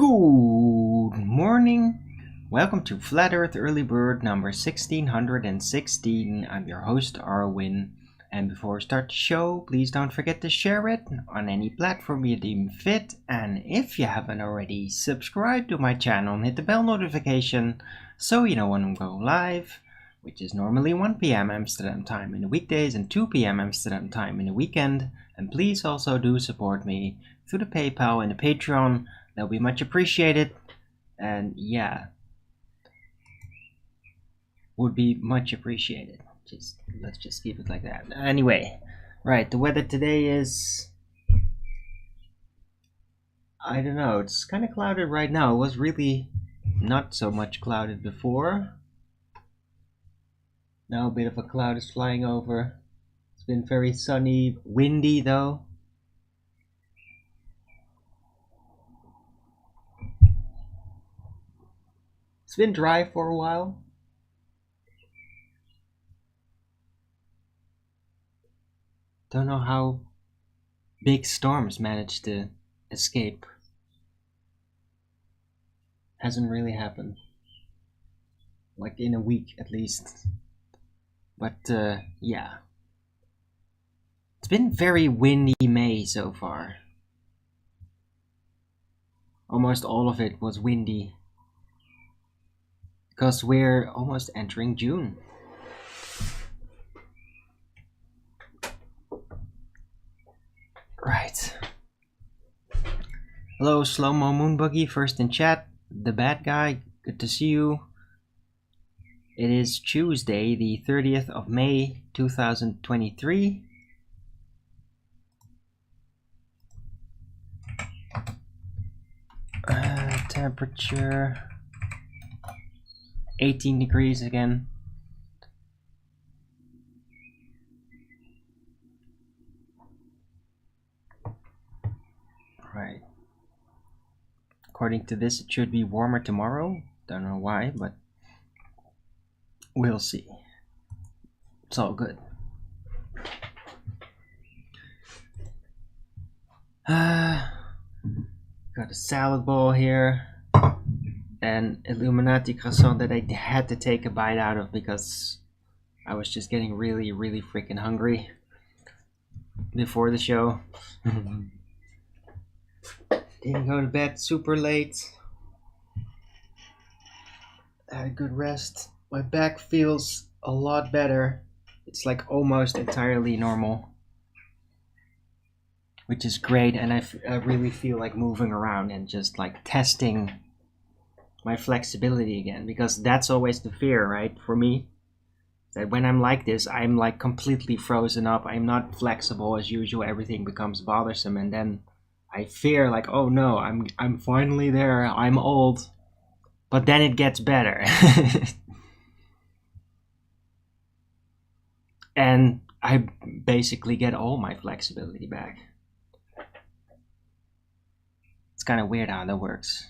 Good morning. Welcome to Flat Earth Early Bird number 1616. I'm your host, Arwin. And before we start the show, please don't forget to share it on any platform you deem fit. And if you haven't already, subscribe to my channel and hit the bell notification so you know when I'm going live, which is normally 1 p.m. Amsterdam time in the weekdays and 2 p.m. Amsterdam time in the weekend. And please also do support me through the PayPal and the Patreon. That'll be much appreciated. And yeah, would be much appreciated. Let's just keep it like that. Anyway, right, the weather today is, I don't know, it's kind of clouded right now. It was really not so much clouded before. Now a bit of a cloud is flying over. It's been very sunny, windy though. It's been dry for a while. Don't know how big storms manage to escape. Hasn't really happened. Like in a week at least. But yeah. It's been very windy May so far. Almost all of it was windy. Because we're almost entering June. Right. Hello, Slow Mo Moonbuggy, first in chat. The bad guy, good to see you. It is Tuesday, the 30th of May, 2023. Temperature 18 degrees again. Right. According to this, it should be warmer tomorrow. Don't know why, but we'll see. It's all good. Got a salad bowl here. An Illuminati croissant that I had to take a bite out of because I was just getting really, really freaking hungry before the show. Didn't go to bed super late. Had a good rest. My back feels a lot better. It's like almost entirely normal, which is great. And I really feel like moving around and just like testing my flexibility again, because that's always the fear, right, for me, that when I'm like this, I'm like completely frozen up. I'm not flexible as usual. Everything becomes bothersome, and then I fear like, oh no, I'm finally there. I'm old, but then it gets better. And I basically get all my flexibility back. It's kind of weird how that works.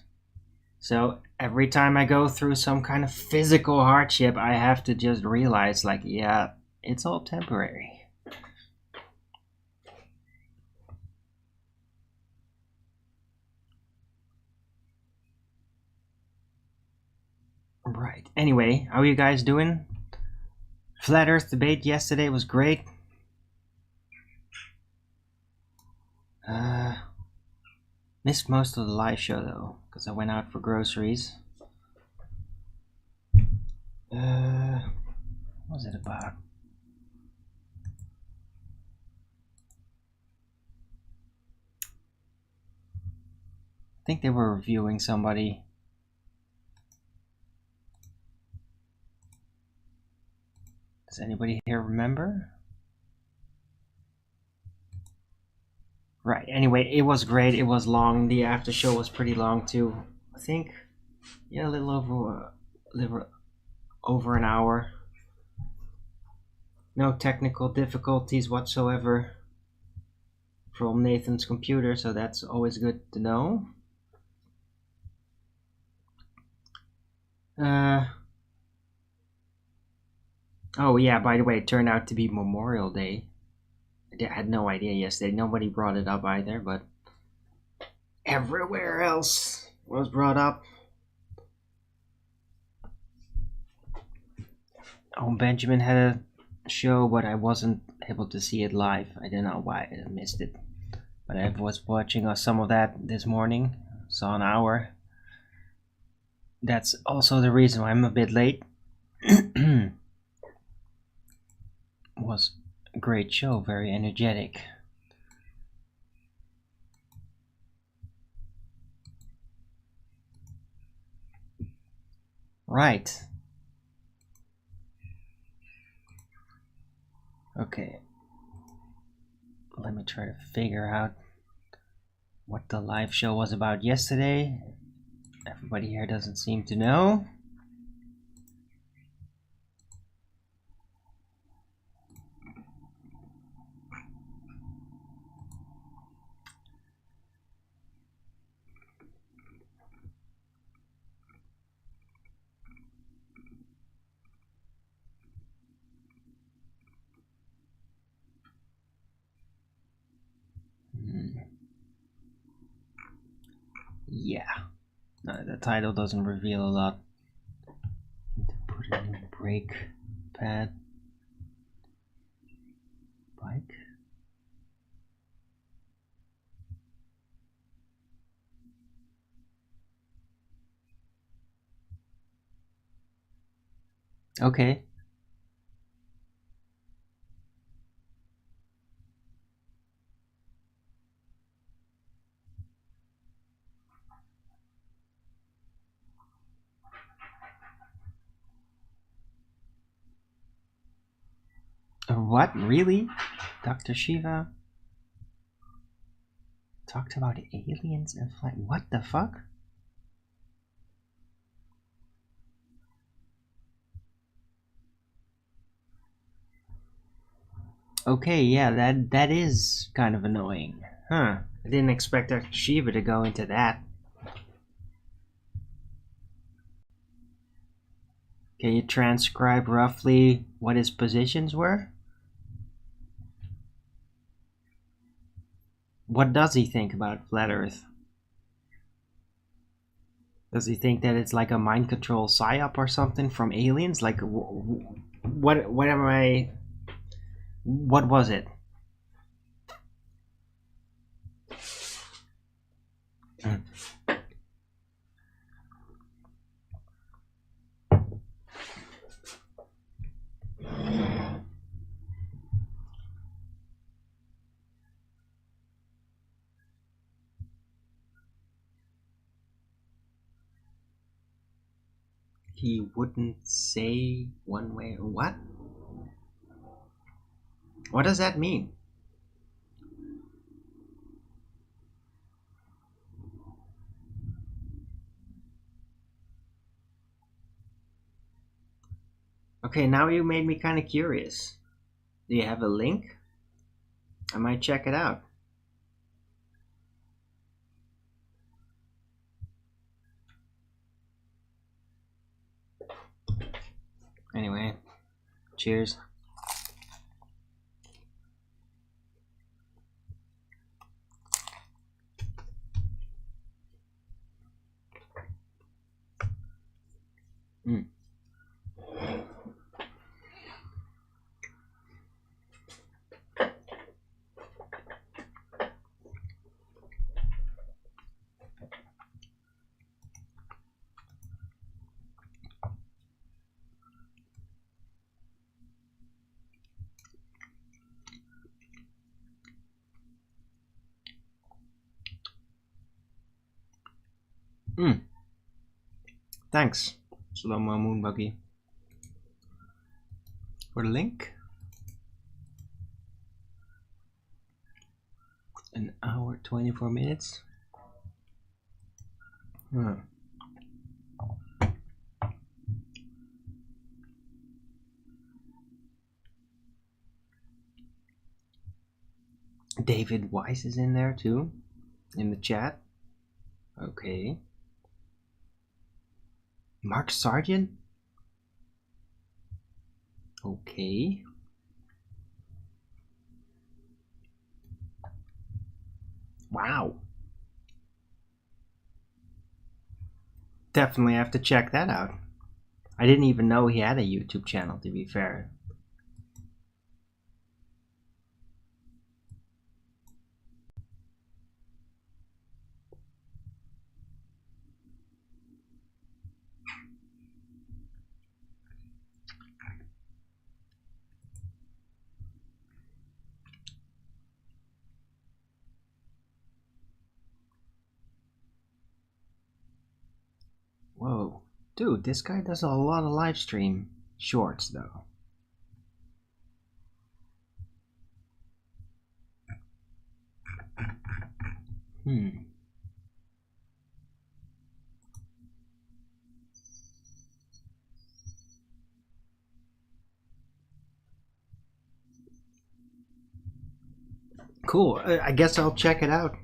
So every time I go through some kind of physical hardship, I have to just realize like, yeah, it's all temporary. Right. Anyway, how are you guys doing? Flat Earth debate yesterday was great. Missed most of the live show though, because I went out for groceries. What was it about? I think they were reviewing somebody. Does anybody here remember? Right, anyway, it was great. It was long. The after show was pretty long too. I think, yeah, a little over an hour. No technical difficulties whatsoever from Nathan's computer, so that's always good to know. Oh yeah, by the way, it turned out to be Memorial Day. I had no idea yesterday. Nobody brought it up either, but everywhere else was brought up. Oh, Benjamin had a show, but I wasn't able to see it live. I don't know why I missed it. But I was watching some of that this morning. Saw an hour. That's also the reason why I'm a bit late. Was a great show, very energetic. Right. Okay. Let me try to figure out what the live show was about yesterday. Everybody here doesn't seem to know. Yeah. No, the title doesn't reveal a lot. Need to put a new brake pad. Bike. Okay. What? Really? Dr. Shiva talked about aliens and flight. What the fuck? Okay, yeah, that is kind of annoying. Huh. I didn't expect Dr. Shiva to go into that. Can you transcribe roughly what his positions were? What does he think about Flat Earth? Does he think that it's like a mind control psyop or something from aliens? Like, what am I? What was it? He wouldn't say one way. What? What does that mean? Okay, now you made me kind of curious. Do you have a link? I might check it out. Anyway, cheers. Mm. Mm. Thanks, Slow-Mo Moonbuggy, for the link. An hour, 24 minutes. Huh. David Weiss is in there too, in the chat. Okay. Mark Sargent? Okay. Wow. Definitely have to check that out. I didn't even know he had a YouTube channel, to be fair. Whoa. Dude, this guy does a lot of live stream shorts, though. Cool. I guess I'll check it out.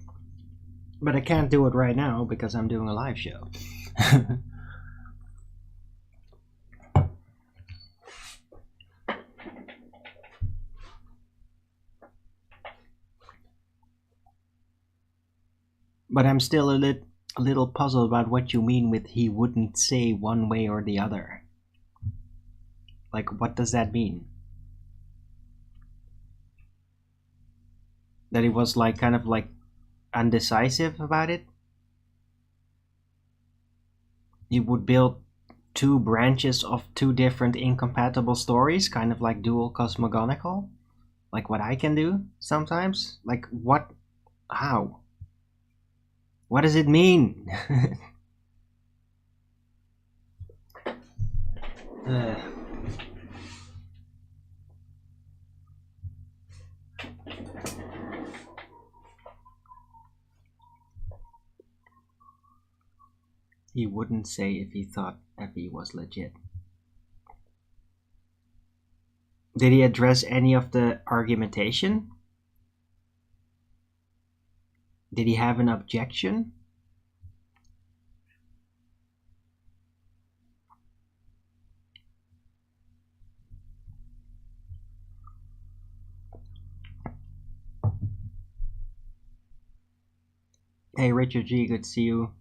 But I can't do it right now because I'm doing a live show. But I'm still a little puzzled about what you mean with he wouldn't say one way or the other. Like, what does that mean? That he was like kind of like undecisive about it? He would build two branches of two different incompatible stories, kind of like dual cosmogonical? Like what I can do sometimes? Like what? How? What does it mean? He wouldn't say if he thought Effie was legit. Did he address any of the argumentation? Did he have an objection? Hey Richard G, good to see you.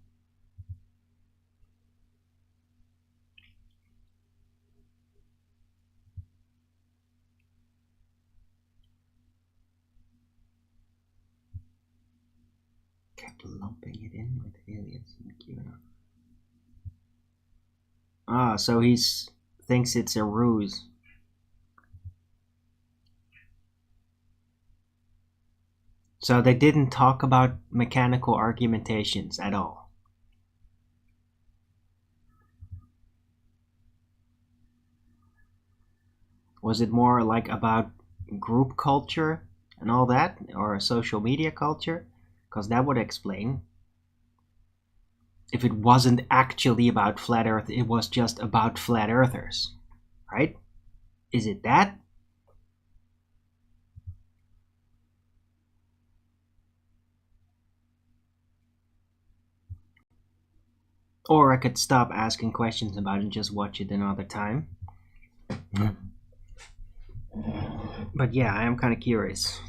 Kept lumping it in with aliens and QAnon. Ah, so he's thinks it's a ruse. So they didn't talk about mechanical argumentations at all. Was it more like about group culture and all that, or social media culture? Because that would explain. If it wasn't actually about flat earth, it was just about flat earthers, right? Is it that? Or I could stop asking questions about it and just watch it another time. But yeah, I am kind of curious.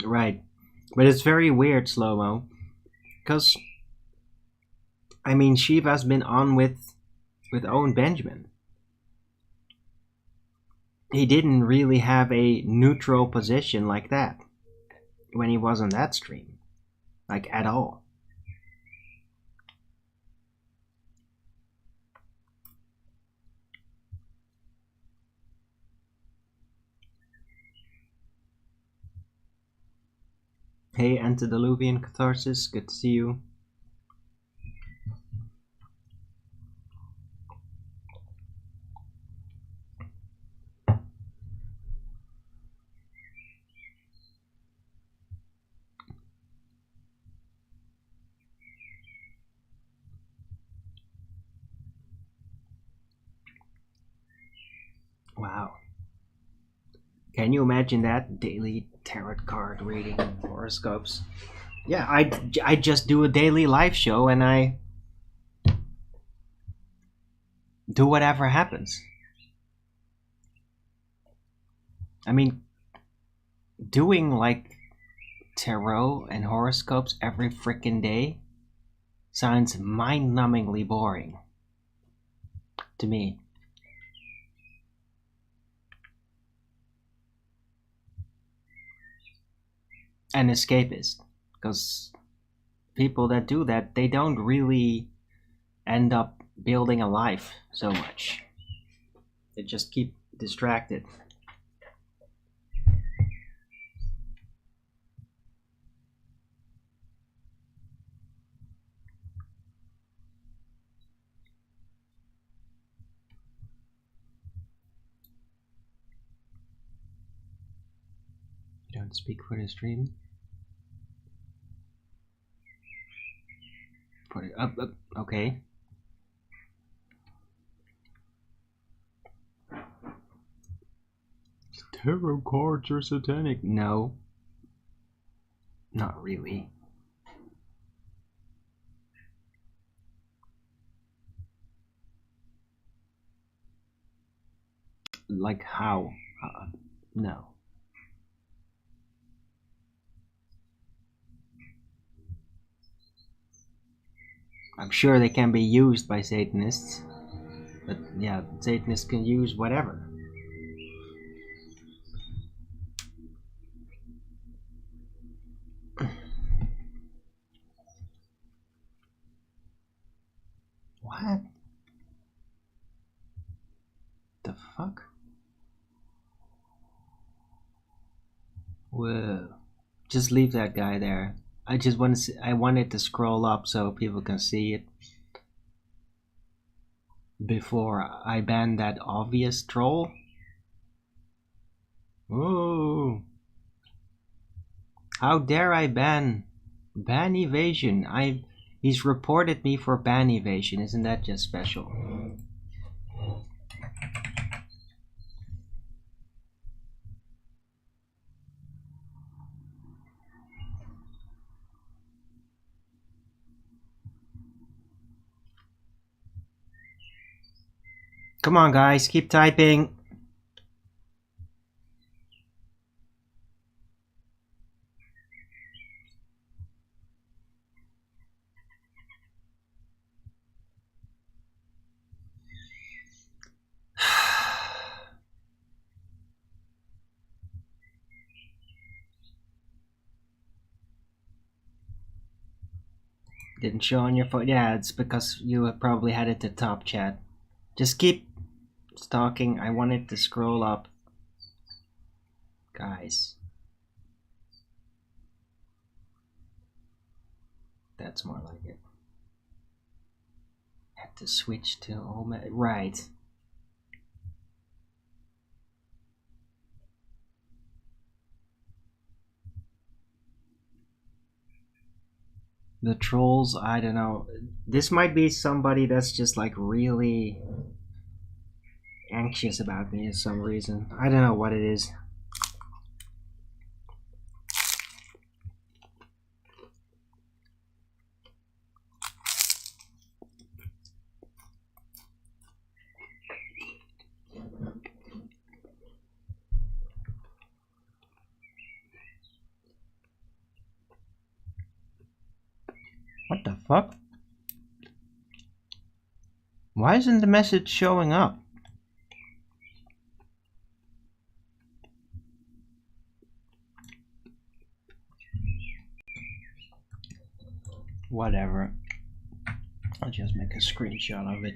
Right. But it's very weird, Slow-Mo. Because, I mean, Shiva's been on with Owen Benjamin. He didn't really have a neutral position like that when he was on that stream. Like, at all. Hey, Antediluvian Catharsis, good to see you. Wow. Can you imagine that? Daily tarot card reading, horoscopes. Yeah, I just do a daily live show and I do whatever happens. I mean, doing like tarot and horoscopes every freaking day sounds mind-numbingly boring to me. And escapist, because people that do that, they don't really end up building a life so much. They just keep distracted. You don't speak for the stream? Put it up, okay. Tarot cards are satanic. No. Not really. Like how? No. I'm sure they can be used by Satanists. But yeah, Satanists can use whatever. What? The fuck? Whoa. Just leave that guy there. I just want to see, I wanted to scroll up so people can see it before I ban that obvious troll. Oh. How dare I ban evasion? He's reported me for ban evasion. Isn't that just special? Come on, guys, keep typing. Didn't show on your phone. Yeah, it's because you probably had it to top chat. Just keep stalking. I wanted to scroll up. Guys. That's more like it. Had to switch to right. The trolls, I don't know. This might be somebody that's just like really anxious about me for some reason. I don't know what it is. What the fuck? Why isn't the message showing up? Whatever. I'll just make a screenshot of it.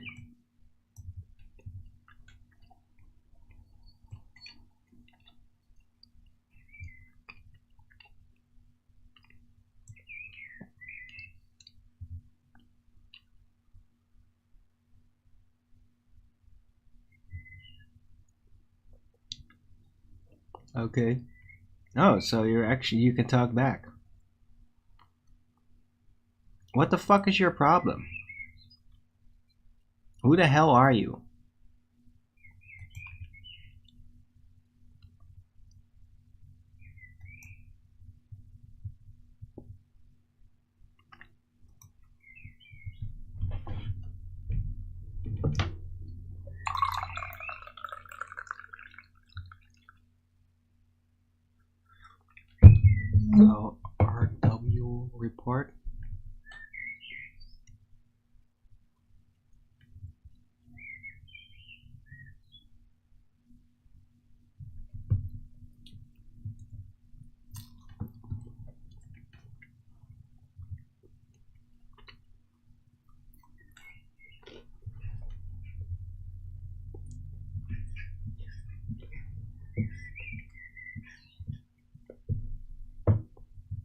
Okay. Oh, so you can talk back. What the fuck is your problem? Who the hell are you?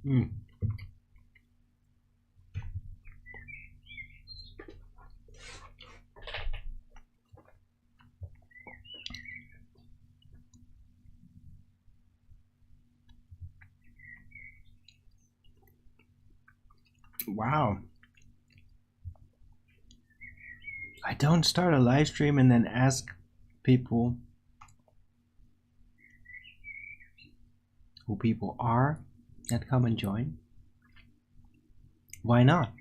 Mm. Wow. I don't start a live stream and then ask people who people are that come and join. Why not?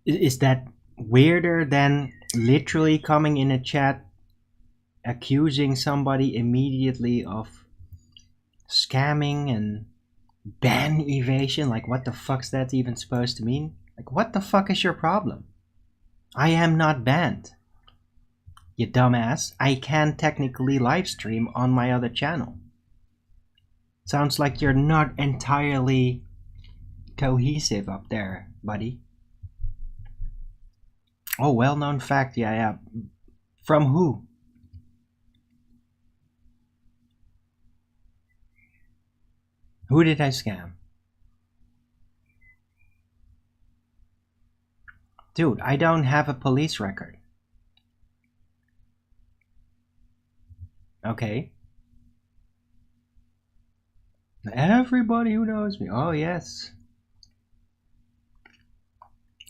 Is that weirder than literally coming in a chat accusing somebody immediately of scamming and ban evasion? Like, what the fuck's that even supposed to mean? Like, what the fuck is your problem? I am not banned, you dumbass. I can technically live stream on my other channel. Sounds like you're not entirely cohesive up there, buddy. Oh, well-known fact, yeah. From who? Who did I scam? Dude, I don't have a police record. Okay. Everybody who knows me. Oh, yes.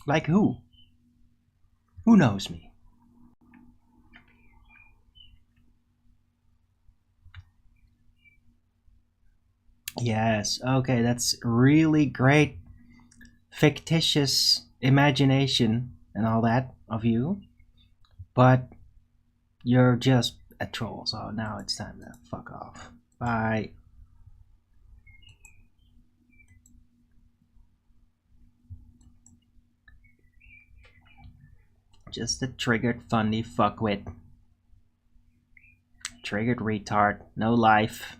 Like who? Who knows me? Yes, okay, that's really great fictitious imagination and all that of you, but you're just a troll, so now it's time to fuck off. Bye. Just a triggered funny fuckwit. Triggered retard, no life,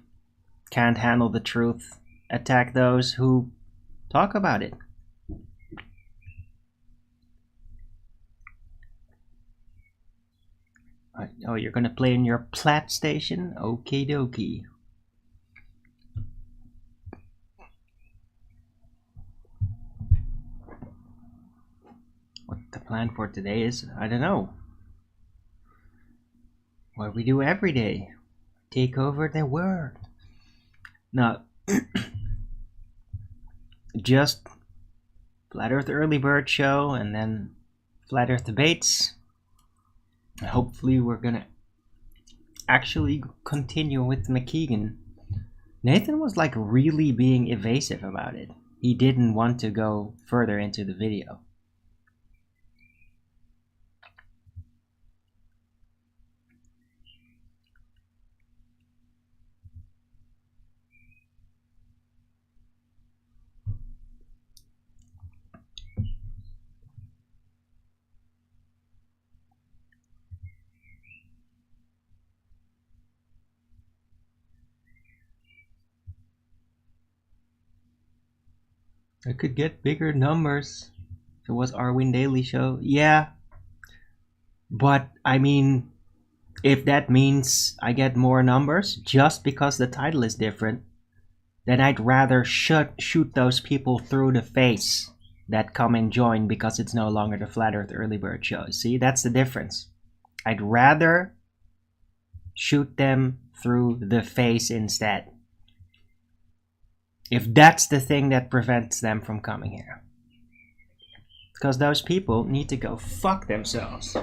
can't handle the truth, attack those who talk about it. Oh, you're gonna play in your plat station? Okie dokie. What the plan for today is, I don't know. What we do every day. Take over the world. Now, just Flat Earth Early Bird Show and then Flat Earth Debates. Hopefully we're gonna actually continue with McKeegan. Nathan was like really being evasive about it. He didn't want to go further into the video. I could get bigger numbers if it was Arwin Daily Show. Yeah. But I mean, if that means I get more numbers just because the title is different, then I'd rather shoot those people through the face that come and join because it's no longer the Flat Earth Early Bird Show. See, that's the difference. I'd rather shoot them through the face instead. If that's the thing that prevents them from coming here. Because those people need to go fuck themselves.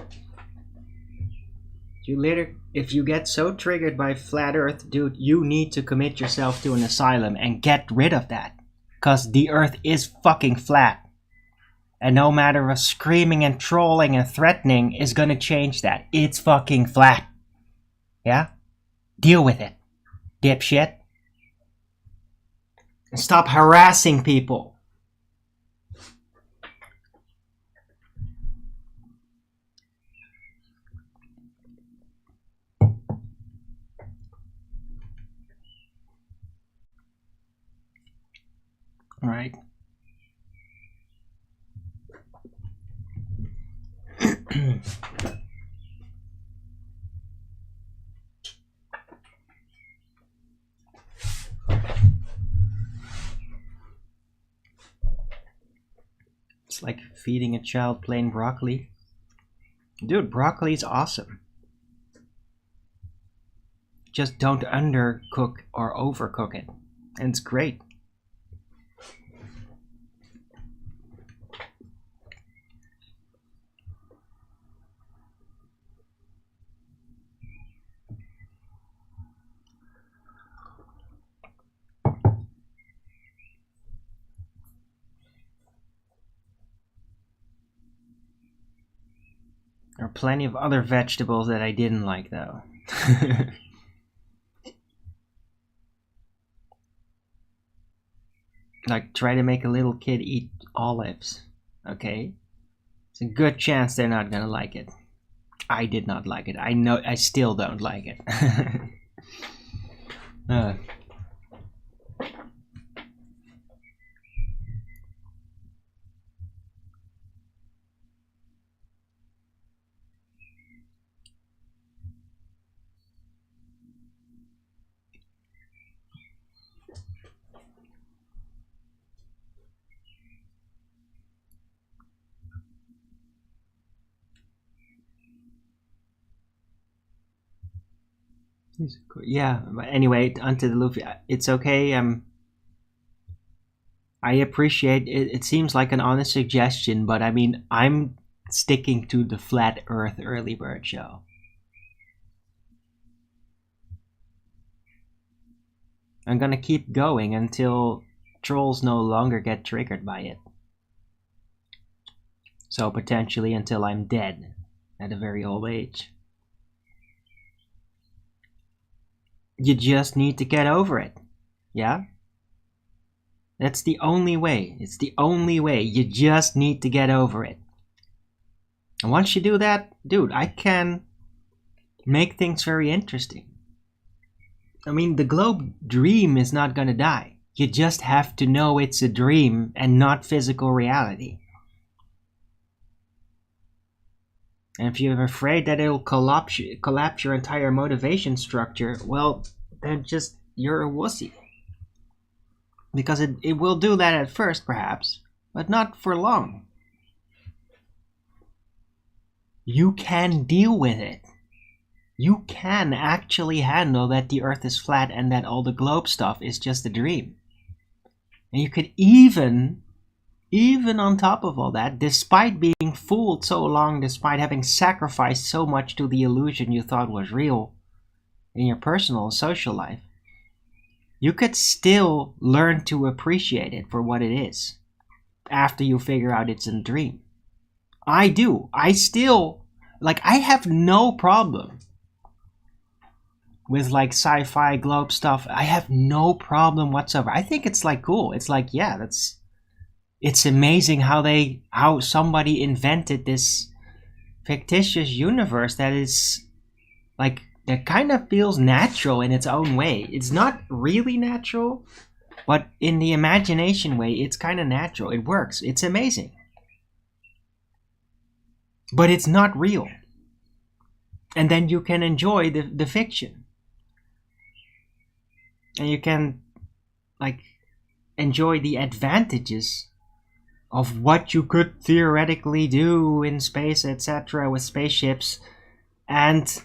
If you get so triggered by Flat Earth, dude, you need to commit yourself to an asylum and get rid of that. Because the Earth is fucking flat. And no matter of screaming and trolling and threatening is gonna change that. It's fucking flat. Yeah? Deal with it, dipshit. And stop harassing people. All right. It's like feeding a child plain broccoli. Dude, broccoli's awesome. Just don't undercook or overcook it. And it's great. There are plenty of other vegetables that I didn't like though. Like try to make a little kid eat olives, okay? It's a good chance they're not gonna like it. I did not like it. I know I still don't like it. Yeah, but anyway, onto the Luffy. It's okay. I appreciate it. It seems like an honest suggestion, but I mean, I'm sticking to the flat Earth early bird show. I'm gonna keep going until trolls no longer get triggered by it. So potentially until I'm dead at a very old age. You just need to get over it. Yeah? That's the only way. It's the only way. You just need to get over it. And once you do that, dude, I can make things very interesting. I mean, the globe dream is not gonna die. You just have to know it's a dream and not physical reality. And if you're afraid that it'll collapse your entire motivation structure, well, then just you're a wussy. Because it will do that at first, perhaps, but not for long. You can deal with it. You can actually handle that the Earth is flat and that all the globe stuff is just a dream. And you could even on top of all that, despite being fooled so long, despite having sacrificed so much to the illusion you thought was real in your personal and social life, you could still learn to appreciate it for what it is after you figure out it's a dream. I do. I still, like, I have no problem with like sci-fi globe stuff. I have no problem whatsoever. I think it's like cool. It's like, yeah, it's amazing how somebody invented this fictitious universe that is like, that kind of feels natural in its own way. It's not really natural, but in the imagination way, it's kind of natural. It works. It's amazing. But it's not real. And then you can enjoy the fiction. And you can like enjoy the advantages of what you could theoretically do in space, etc., with spaceships. And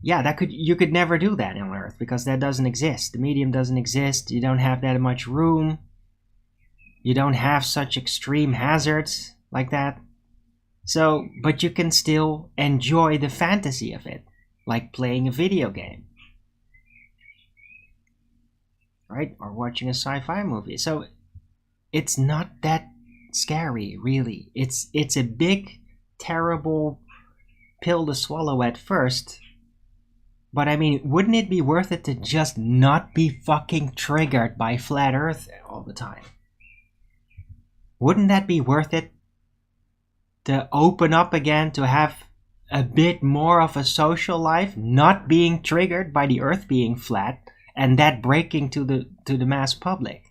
yeah, you could never do that on Earth because that doesn't exist. The medium doesn't exist. You don't have that much room. You don't have such extreme hazards like that. So, but you can still enjoy the fantasy of it, like playing a video game, right? Or watching a sci-fi movie. So it's not that scary, really. It's a big, terrible pill to swallow at first. But I mean, wouldn't it be worth it to just not be fucking triggered by flat Earth all the time? Wouldn't that be worth it? To open up again, to have a bit more of a social life, not being triggered by the Earth being flat, and that breaking to the mass public.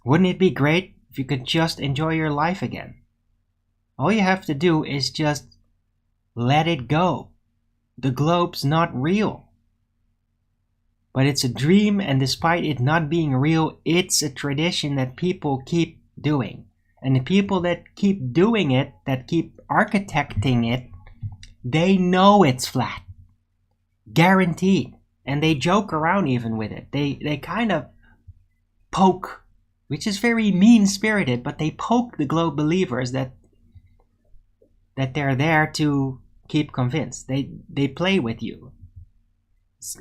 Wouldn't it be great if you could just enjoy your life again? All you have to do is just let it go. The globe's not real. But it's a dream, and despite it not being real, it's a tradition that people keep doing. And the people that keep doing it, that keep architecting it, they know it's flat. Guaranteed. And they joke around even with it. They kind of poke, which is very mean-spirited, but they poke the globe believers that they're there to keep convinced. They play with you.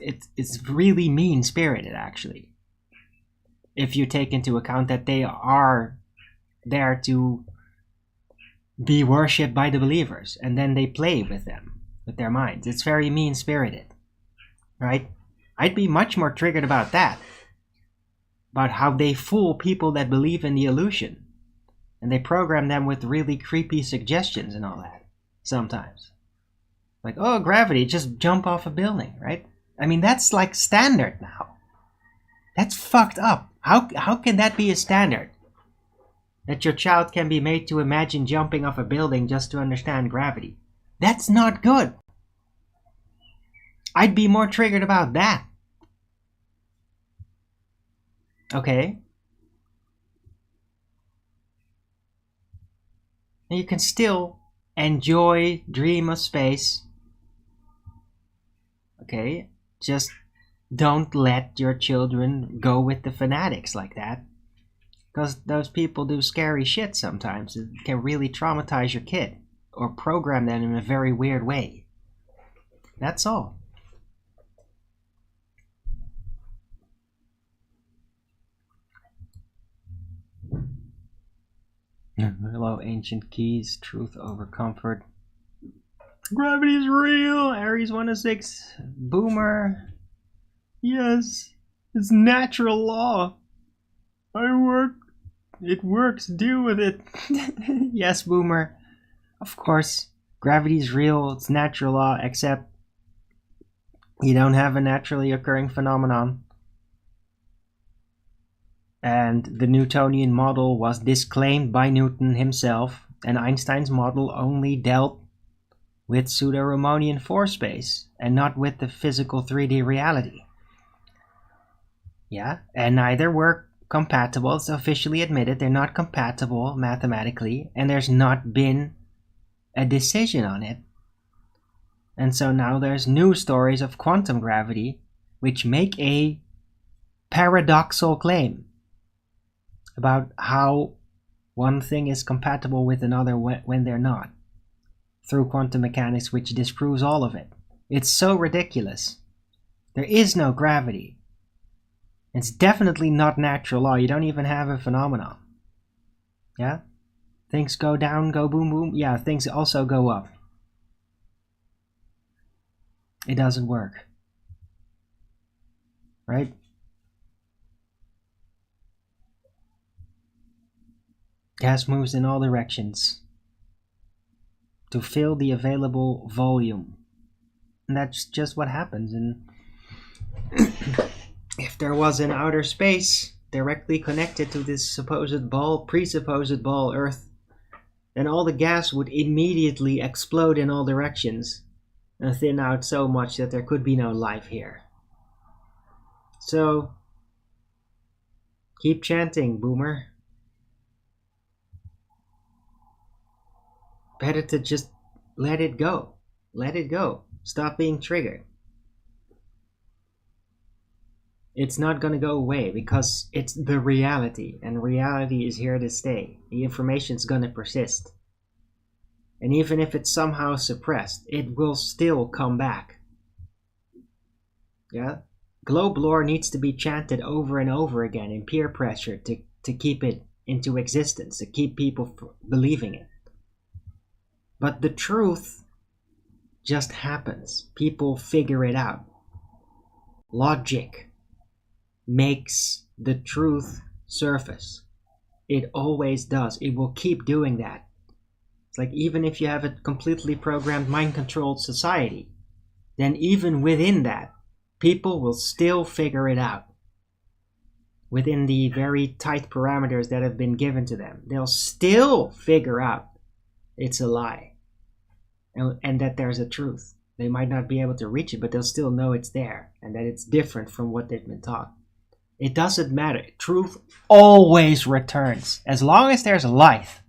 It's really mean-spirited, actually. If you take into account that they are there to be worshipped by the believers, and then they play with them, with their minds. It's very mean-spirited, right? I'd be much more triggered about that, about how they fool people that believe in the illusion, and they program them with really creepy suggestions and all that, sometimes. Like, oh, gravity, just jump off a building, right? I mean, that's like standard now. That's fucked up. How can that be a standard? That your child can be made to imagine jumping off a building just to understand gravity. That's not good. I'd be more triggered about that. Okay? And you can still enjoy, dream of space. Okay? Just don't let your children go with the fanatics like that. Because those people do scary shit sometimes. It can really traumatize your kid. Or program them in a very weird way. That's all. Hello, ancient keys. Truth over comfort. Gravity is real. Aries 106. Boomer. Yes. It's natural law. It works. Deal with it. Yes, Boomer. Of course. Gravity is real. It's natural law. Except you don't have a naturally occurring phenomenon. And the Newtonian model was disclaimed by Newton himself, and Einstein's model only dealt with pseudo-Riemannian force space and not with the physical 3D reality. Yeah, and neither were compatible. It's officially admitted they're not compatible mathematically, and there's not been a decision on it. And so now there's new stories of quantum gravity which make a paradoxal claim about how one thing is compatible with another when they're not, through quantum mechanics, which disproves all of it. It's so ridiculous. There is no gravity. It's definitely not natural law. You don't even have a phenomenon. Yeah? Things go down, go boom boom. Yeah, things also go up. It doesn't work. Right? Gas moves in all directions to fill the available volume. And that's just what happens. And if there was an outer space directly connected to this supposed ball, presupposed ball Earth, then all the gas would immediately explode in all directions and thin out so much that there could be no life here. So, keep chanting, Boomer. Better to just let it go. Let it go. Stop being triggered. It's not going to go away because it's the reality, and reality is here to stay. The information's going to persist. And even if it's somehow suppressed, it will still come back. Yeah? Globe lore needs to be chanted over and over again in peer pressure to keep it into existence, to keep people believing it. But the truth just happens. People figure it out. Logic makes the truth surface. It always does. It will keep doing that. It's like even if you have a completely programmed, mind-controlled society, then even within that, people will still figure it out. Within the very tight parameters that have been given to them, they'll still figure out it's a lie. And that there's a truth. They might not be able to reach it, but they'll still know it's there and that it's different from what they've been taught. It doesn't matter. Truth always returns. As long as there's life,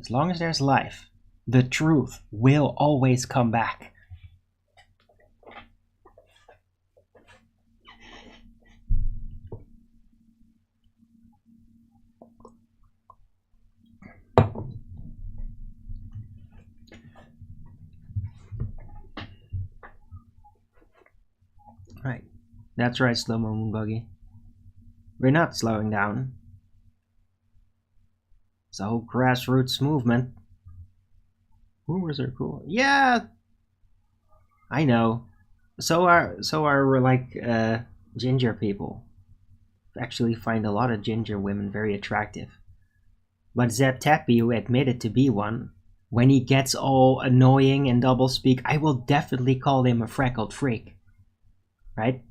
As long as there's life, the truth will always come back. Right. That's right, Slow-Mo Moonbuggy. We're not slowing down. It's a whole grassroots movement. Boomers are cool. Yeah, I know. So are like ginger people. Actually, find a lot of ginger women very attractive. But Zeb Tappy, who admitted to be one, when he gets all annoying and doublespeak, I will definitely call him a freckled freak. Right?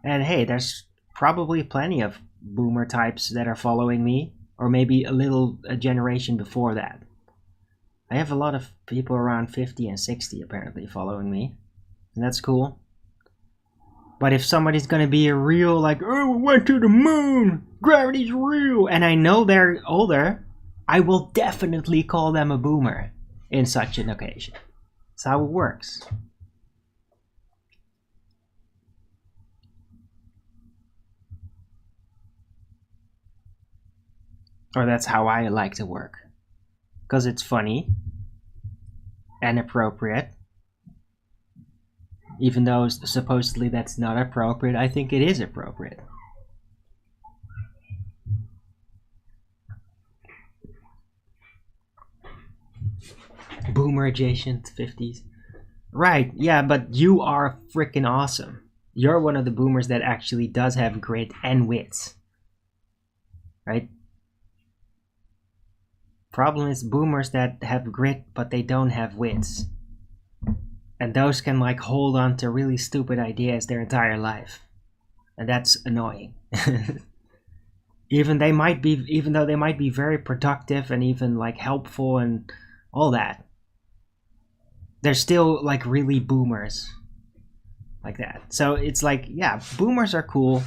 And hey, there's probably plenty of boomer types that are following me, or maybe a generation before that. I have a lot of people around 50 and 60 apparently following me, and that's cool. But if somebody's gonna be a real like, oh, we went to the moon, gravity's real, and I know they're older, I will definitely call them a boomer in such an occasion. That's how it works. Or that's how I like to work. Because it's funny and appropriate. Even though supposedly that's not appropriate, I think it is appropriate. Boomer adjacent 50s. Right, yeah, but you are freaking awesome. You're one of the boomers that actually does have grit and wits. Right? Problem is boomers that have grit but they don't have wits. And those can like hold on to really stupid ideas their entire life. And that's annoying. Even though they might be very productive and even like helpful and all that. They're still like really boomers. Like that. So it's like, yeah, boomers are cool.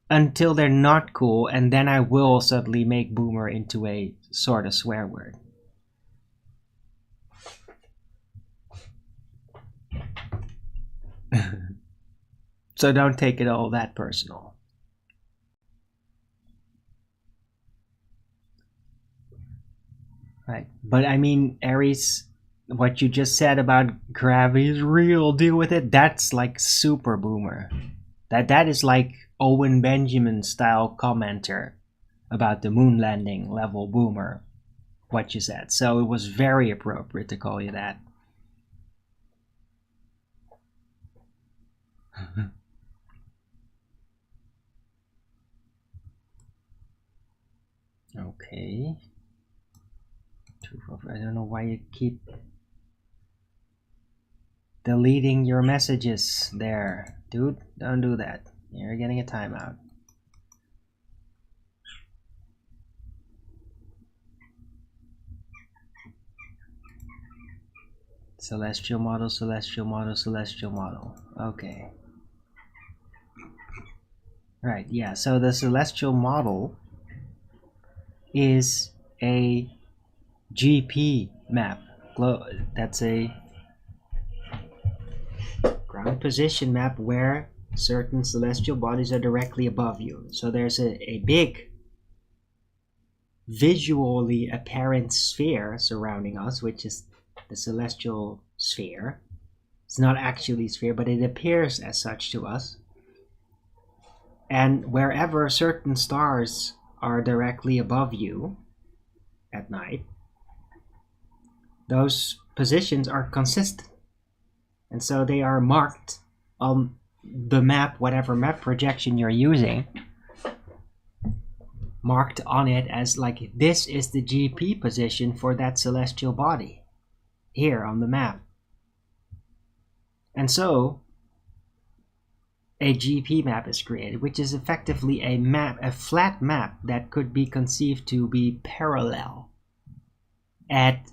Until they're not cool, and then I will suddenly make boomer into a sort of swear word. So don't take it all that personal. Right, but I mean, Aries, what you just said about gravity is real, deal with it, that's like super boomer. That is like Owen Benjamin style commenter about the moon landing level boomer, what you said. So it was very appropriate to call you that. Okay. I don't know why you keep deleting your messages there. Dude, don't do that. You're getting a timeout. Celestial model, celestial model, celestial model. Okay. Right, yeah, so the celestial model is a GP map. That's a ground position map where certain celestial bodies are directly above you. So there's a big visually apparent sphere surrounding us, which is the celestial sphere. It's not actually a sphere, but it appears as such to us. And wherever certain stars are directly above you at night, those positions are consistent. And so they are marked on the map, whatever map projection you're using, marked on it as like, this is the GP position for that celestial body here on the map. And so a GP map is created, which is effectively a map, a flat map that could be conceived to be parallel at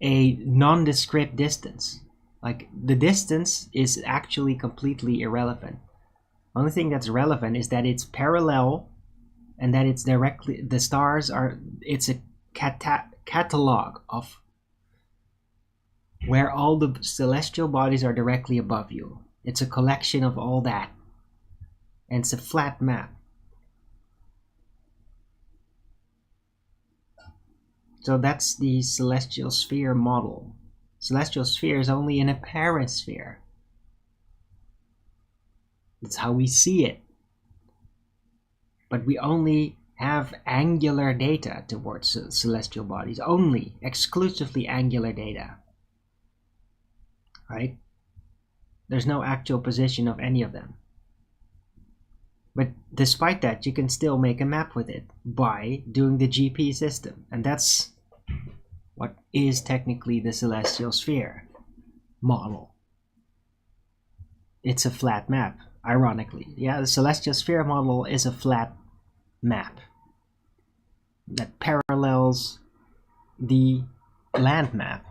a nondescript distance. Like, the distance is actually completely irrelevant. Only thing that's relevant is that it's parallel and that it's directly, the stars are, it's a catalog of where all the celestial bodies are directly above you. It's a collection of all that. And it's a flat map. So that's the celestial sphere model. Celestial sphere is only an apparent sphere. That's how we see it. But we only have angular data towards celestial bodies. Only, exclusively angular data. Right? There's no actual position of any of them. But despite that, you can still make a map with it by doing the GP system. And that's what is technically the celestial sphere model. It's a flat map, ironically. Yeah, the celestial sphere model is a flat map that parallels the land map.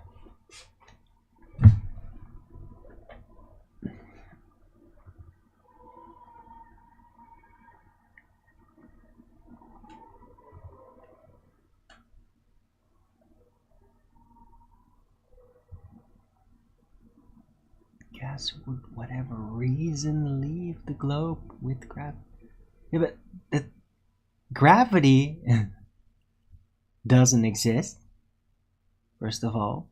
Gas would, whatever reason, leave the globe with gravity. Yeah, but the gravity doesn't exist, first of all.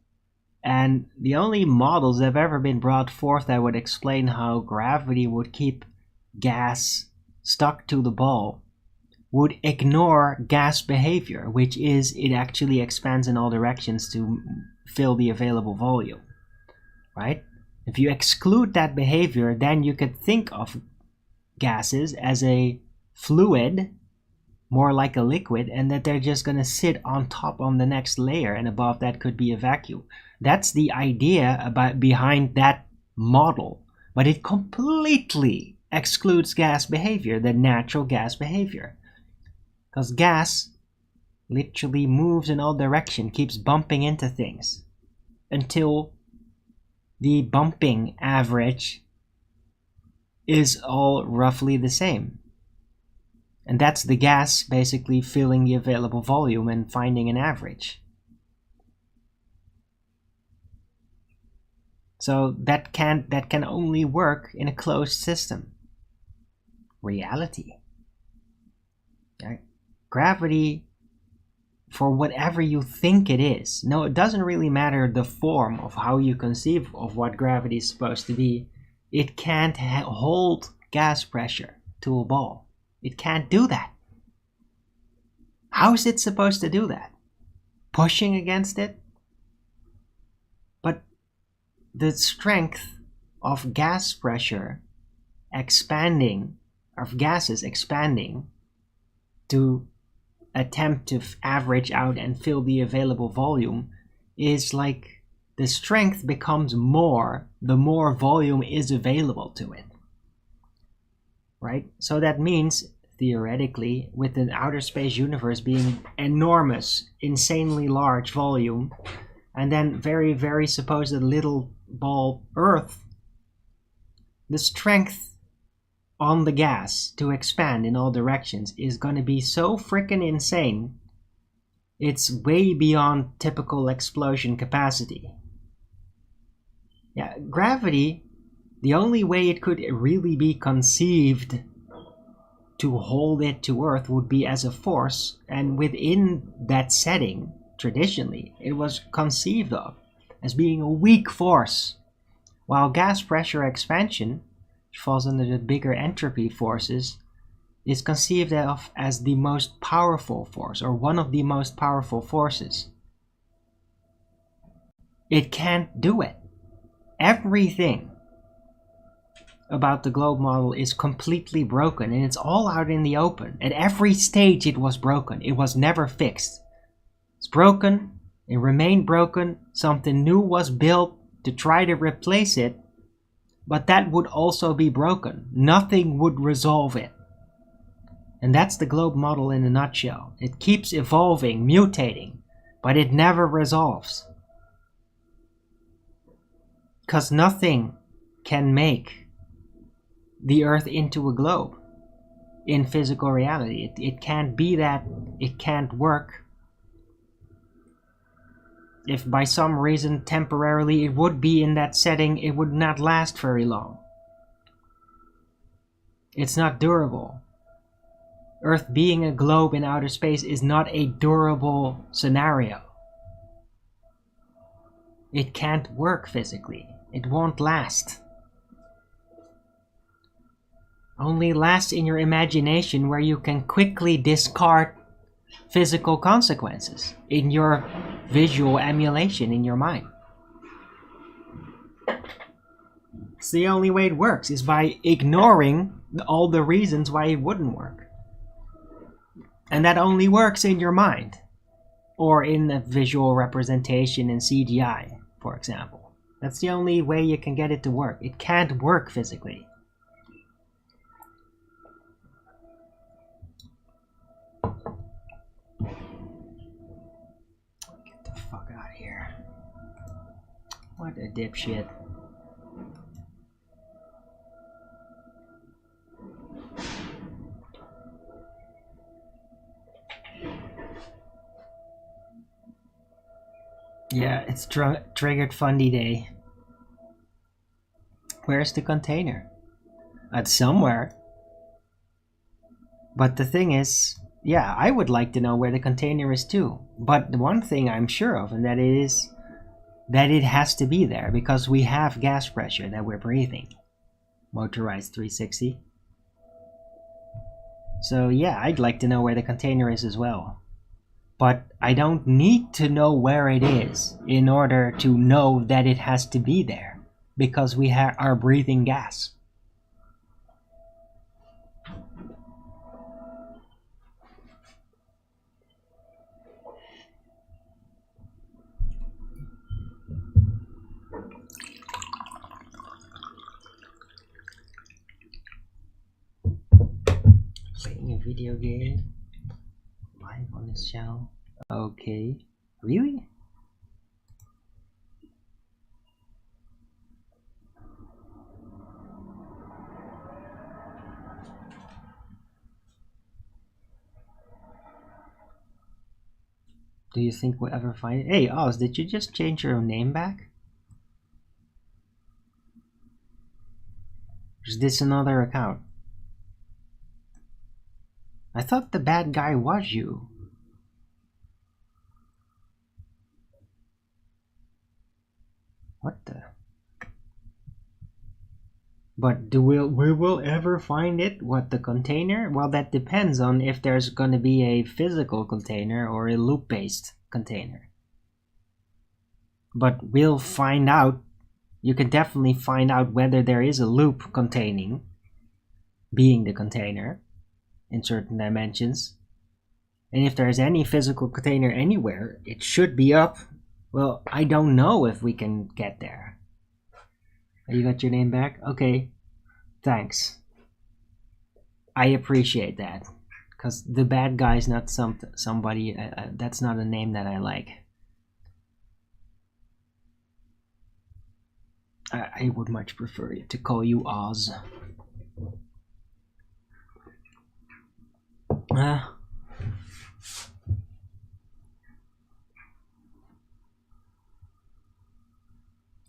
And the only models that have ever been brought forth that would explain how gravity would keep gas stuck to the ball would ignore gas behavior, which is it actually expands in all directions to fill the available volume, right? If you exclude that behavior, then you could think of gases as a fluid, more like a liquid, and that they're just going to sit on top on the next layer, and above that could be a vacuum. That's the idea behind that model, but it completely excludes gas behavior, the natural gas behavior. Because gas literally moves in all directions, keeps bumping into things until the bumping average is all roughly the same. And that's the gas basically filling the available volume and finding an average. So that can only work in a closed system. Reality. Right? Gravity, for whatever you think it is. No, it doesn't really matter the form of how you conceive of what gravity is supposed to be. It can't hold gas pressure to a ball. It can't do that. How is it supposed to do that? Pushing against it? But the strength of gas pressure expanding, of gases expanding to attempt to average out and fill the available volume is like the strength becomes more the more volume is available to it, right? So that means theoretically, with an outer space universe being enormous, insanely large volume, and then very, very supposed little ball Earth, the strength on the gas to expand in all directions is going to be so freaking insane, it's way beyond typical explosion capacity. Yeah, gravity, the only way it could really be conceived to hold it to Earth would be as a force, and within that setting, traditionally, it was conceived of as being a weak force, while gas pressure expansion, which falls under the bigger entropy forces, is conceived of as the most powerful force, or one of the most powerful forces. It can't do it. Everything about the globe model is completely broken, and it's all out in the open. At every stage it was broken. It was never fixed. It's broken. It remained broken. Something new was built to try to replace it, but that would also be broken. Nothing would resolve it. And that's the globe model in a nutshell. It keeps evolving, mutating, but it never resolves. Because nothing can make the Earth into a globe in physical reality. It can't be that. It can't work. If by some reason temporarily it would be in that setting, it would not last very long. It's not durable. Earth being a globe in outer space is not a durable scenario. It can't work physically. It won't last. Only lasts in your imagination, where you can quickly discard physical consequences in your visual emulation in your mind. It's the only way it works, is by ignoring all the reasons why it wouldn't work. And that only works in your mind, or in a visual representation in CGI, for example. That's the only way you can get it to work. It can't work physically. Get the fuck out of here. What a dipshit. Yeah, it's triggered fundy day. Where's the container? It's somewhere. But the thing is, yeah, I would like to know where the container is too. But the one thing I'm sure of, and that is that it has to be there, because we have gas pressure that we're breathing. Motorized 360. So yeah, I'd like to know where the container is as well. But I don't need to know where it is in order to know that it has to be there, because we are breathing gas. Playing a video game live on this channel. Okay. Really? Do you think we'll ever find it? Hey, Oz, did you just change your name back? Is this another account? I thought the bad guy was you. What the? But we will ever find it? What, the container? Well, that depends on if there's gonna be a physical container or a loop-based container. But we'll find out. You can definitely find out whether there is a loop containing, being the container, in certain dimensions. And if there's any physical container anywhere, it should be up. Well, I don't know if we can get there. You got your name back? Okay. Thanks. I appreciate that. Because the bad guy's not somebody... that's not a name that I like. I would much prefer to call you Oz.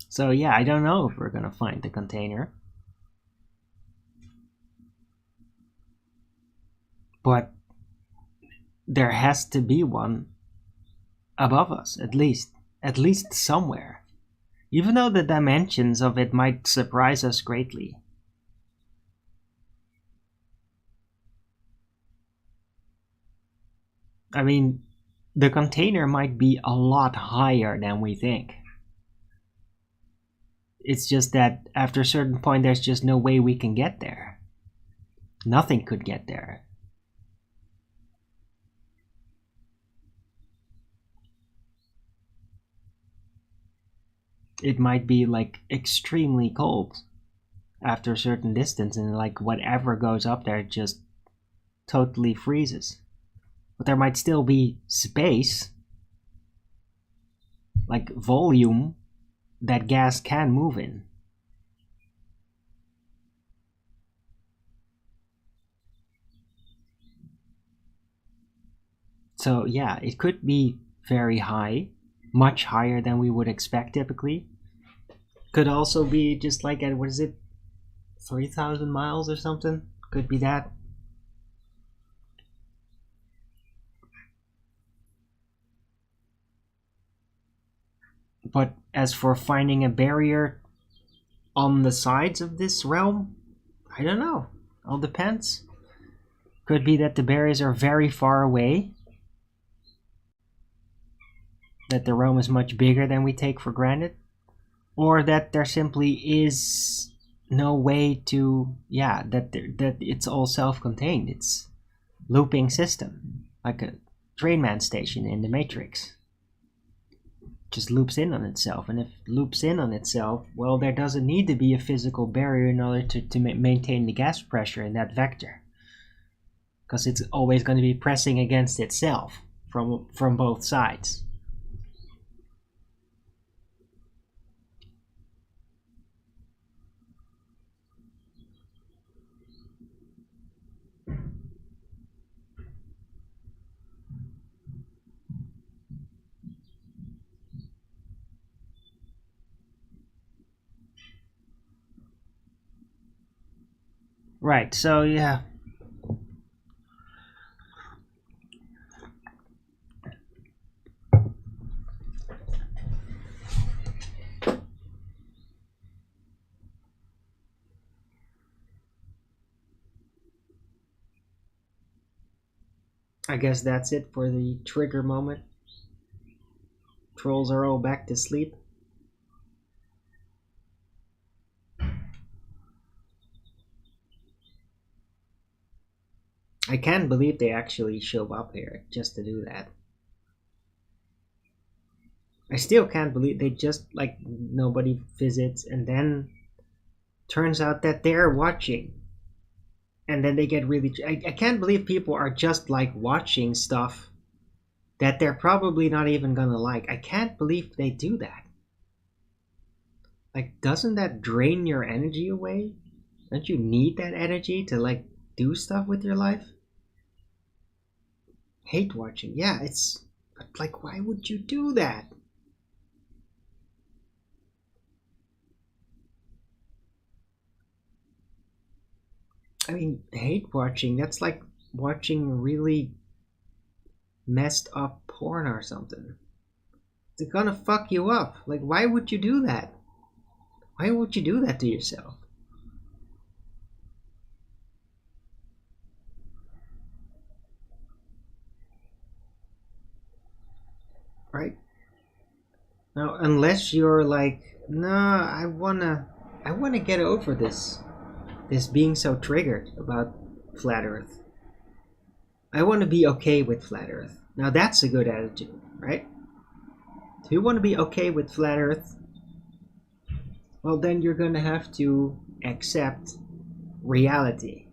So yeah, I don't know if we're gonna find the container. But there has to be one above us, at least somewhere. Even though the dimensions of it might surprise us greatly. I mean, the container might be a lot higher than we think. It's just that after a certain point, there's just no way we can get there. Nothing could get there. It might be like extremely cold after a certain distance, and like whatever goes up there just totally freezes. But there might still be space, like volume, that gas can move in. So yeah, it could be very high, much higher than we would expect typically. Could also be just like at, what is it, 3,000 miles or something? Could be that. But as for finding a barrier on the sides of this realm, I don't know. All depends. Could be that the barriers are very far away. That the realm is much bigger than we take for granted. Or that there simply is no way to, that it's all self-contained. It's looping system. Like a trainman station in the Matrix. Just loops in on itself, and if it loops in on itself, well, there doesn't need to be a physical barrier in order to maintain the gas pressure in that vector, because it's always going to be pressing against itself from both sides. Right, so yeah. I guess that's it for the trigger moment. Trolls are all back to sleep. I can't believe they actually show up here just to do that. I still can't believe they just, like, nobody visits, and then turns out that they're watching. And then they get really... I can't believe people are just, like, watching stuff that they're probably not even gonna like. I can't believe they do that. Like, doesn't that drain your energy away? Don't you need that energy to, like, do stuff with your life? Hate watching. Yeah, it's... But, like, why would you do that? I mean, hate watching, that's like watching really messed up porn or something. It's gonna fuck you up. Like, why would you do that? Why would you do that to yourself? Right? Now, unless you're like, nah, I wanna get over this being so triggered about flat Earth. I want to be okay with flat Earth. Now that's a good attitude, right? If you want to be okay with flat Earth, well, then you're gonna have to accept reality.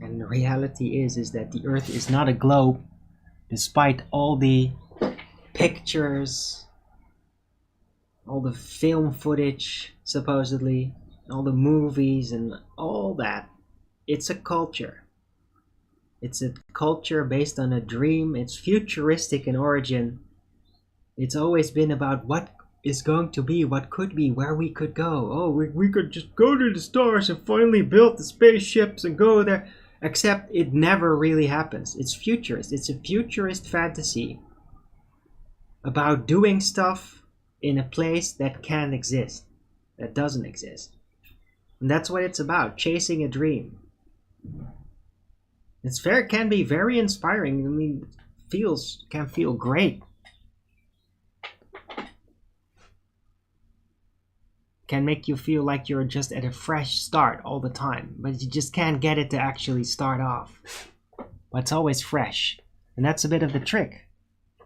And the reality is that the Earth is not a globe, despite all the pictures, all the film footage, supposedly, all the movies and all that. It's a culture. It's a culture based on a dream. It's futuristic in origin. It's always been about what is going to be, what could be, where we could go. Oh, we could just go to the stars and finally build the spaceships and go there. Except it never really happens. It's futurist. It's a futurist fantasy about doing stuff in a place that can't exist, that doesn't exist. And that's what it's about, chasing a dream. It can be very inspiring. I mean, can feel great. Can make you feel like you're just at a fresh start all the time, but you just can't get it to actually start off. But it's always fresh, and that's a bit of the trick.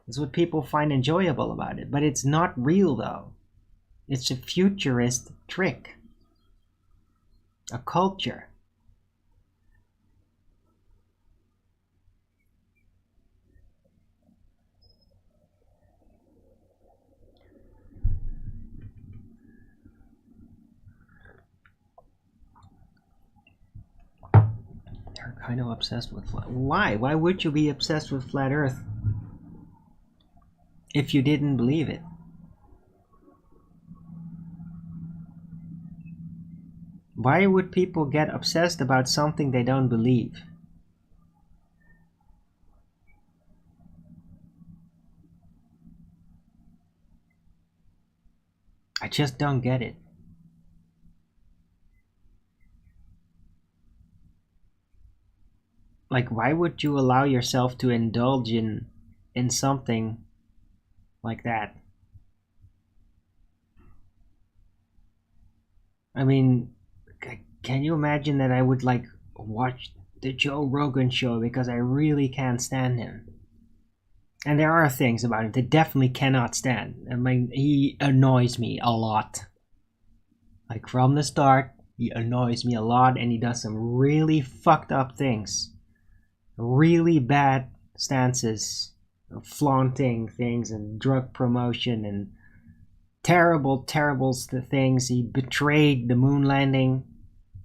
It's what people find enjoyable about it, but it's not real though. It's a futurist trick, a culture. They're kind of obsessed with why? Why would you be obsessed with flat Earth if you didn't believe it? Why would people get obsessed about something they don't believe? I just don't get it. Like, why would you allow yourself to indulge in something like that? I mean, can you imagine that I would like watch the Joe Rogan show because I really can't stand him? And there are things about him that definitely cannot stand. I mean, he annoys me a lot. Like from the start, he annoys me a lot, and he does some really fucked up things. Really bad stances, flaunting things and drug promotion and terrible things. He betrayed the moon landing,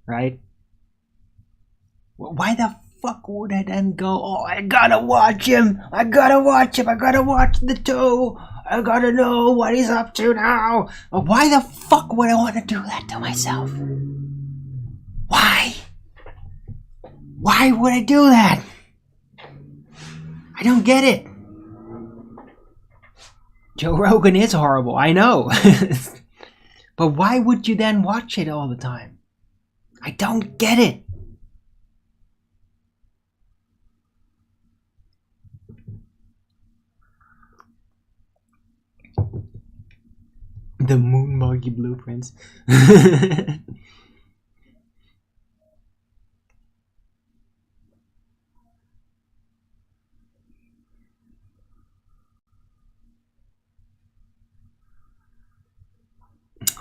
right? Why the fuck would I then go, oh, I gotta watch him, I gotta watch the toe, I gotta know what he's up to now? Why the fuck would I want to do that to myself? Why? Why would I do that? I don't get it. Joe Rogan is horrible, I know. But why would you then watch it all the time? I don't get it. The moon monkey blueprints.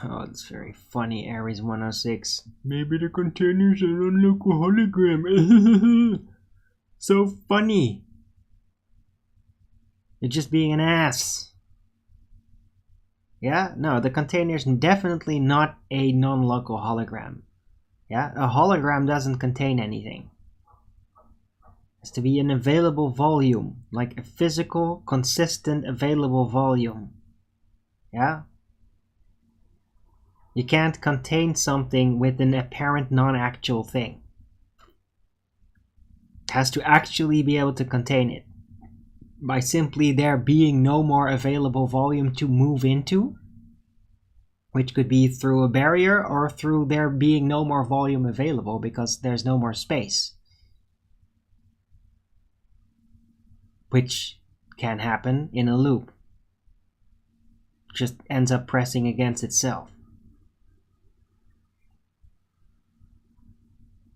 Oh, it's very funny, Aries 106. Maybe the containers are on local hologram. So funny. You're just being an ass. Yeah? No, the container is definitely not a non-local hologram. Yeah? A hologram doesn't contain anything. It has to be an available volume. Like a physical, consistent, available volume. Yeah? You can't contain something with an apparent non-actual thing. It has to actually be able to contain it. By simply there being no more available volume to move into, which could be through a barrier or through there being no more volume available because there's no more space. Which can happen in a loop. Just ends up pressing against itself.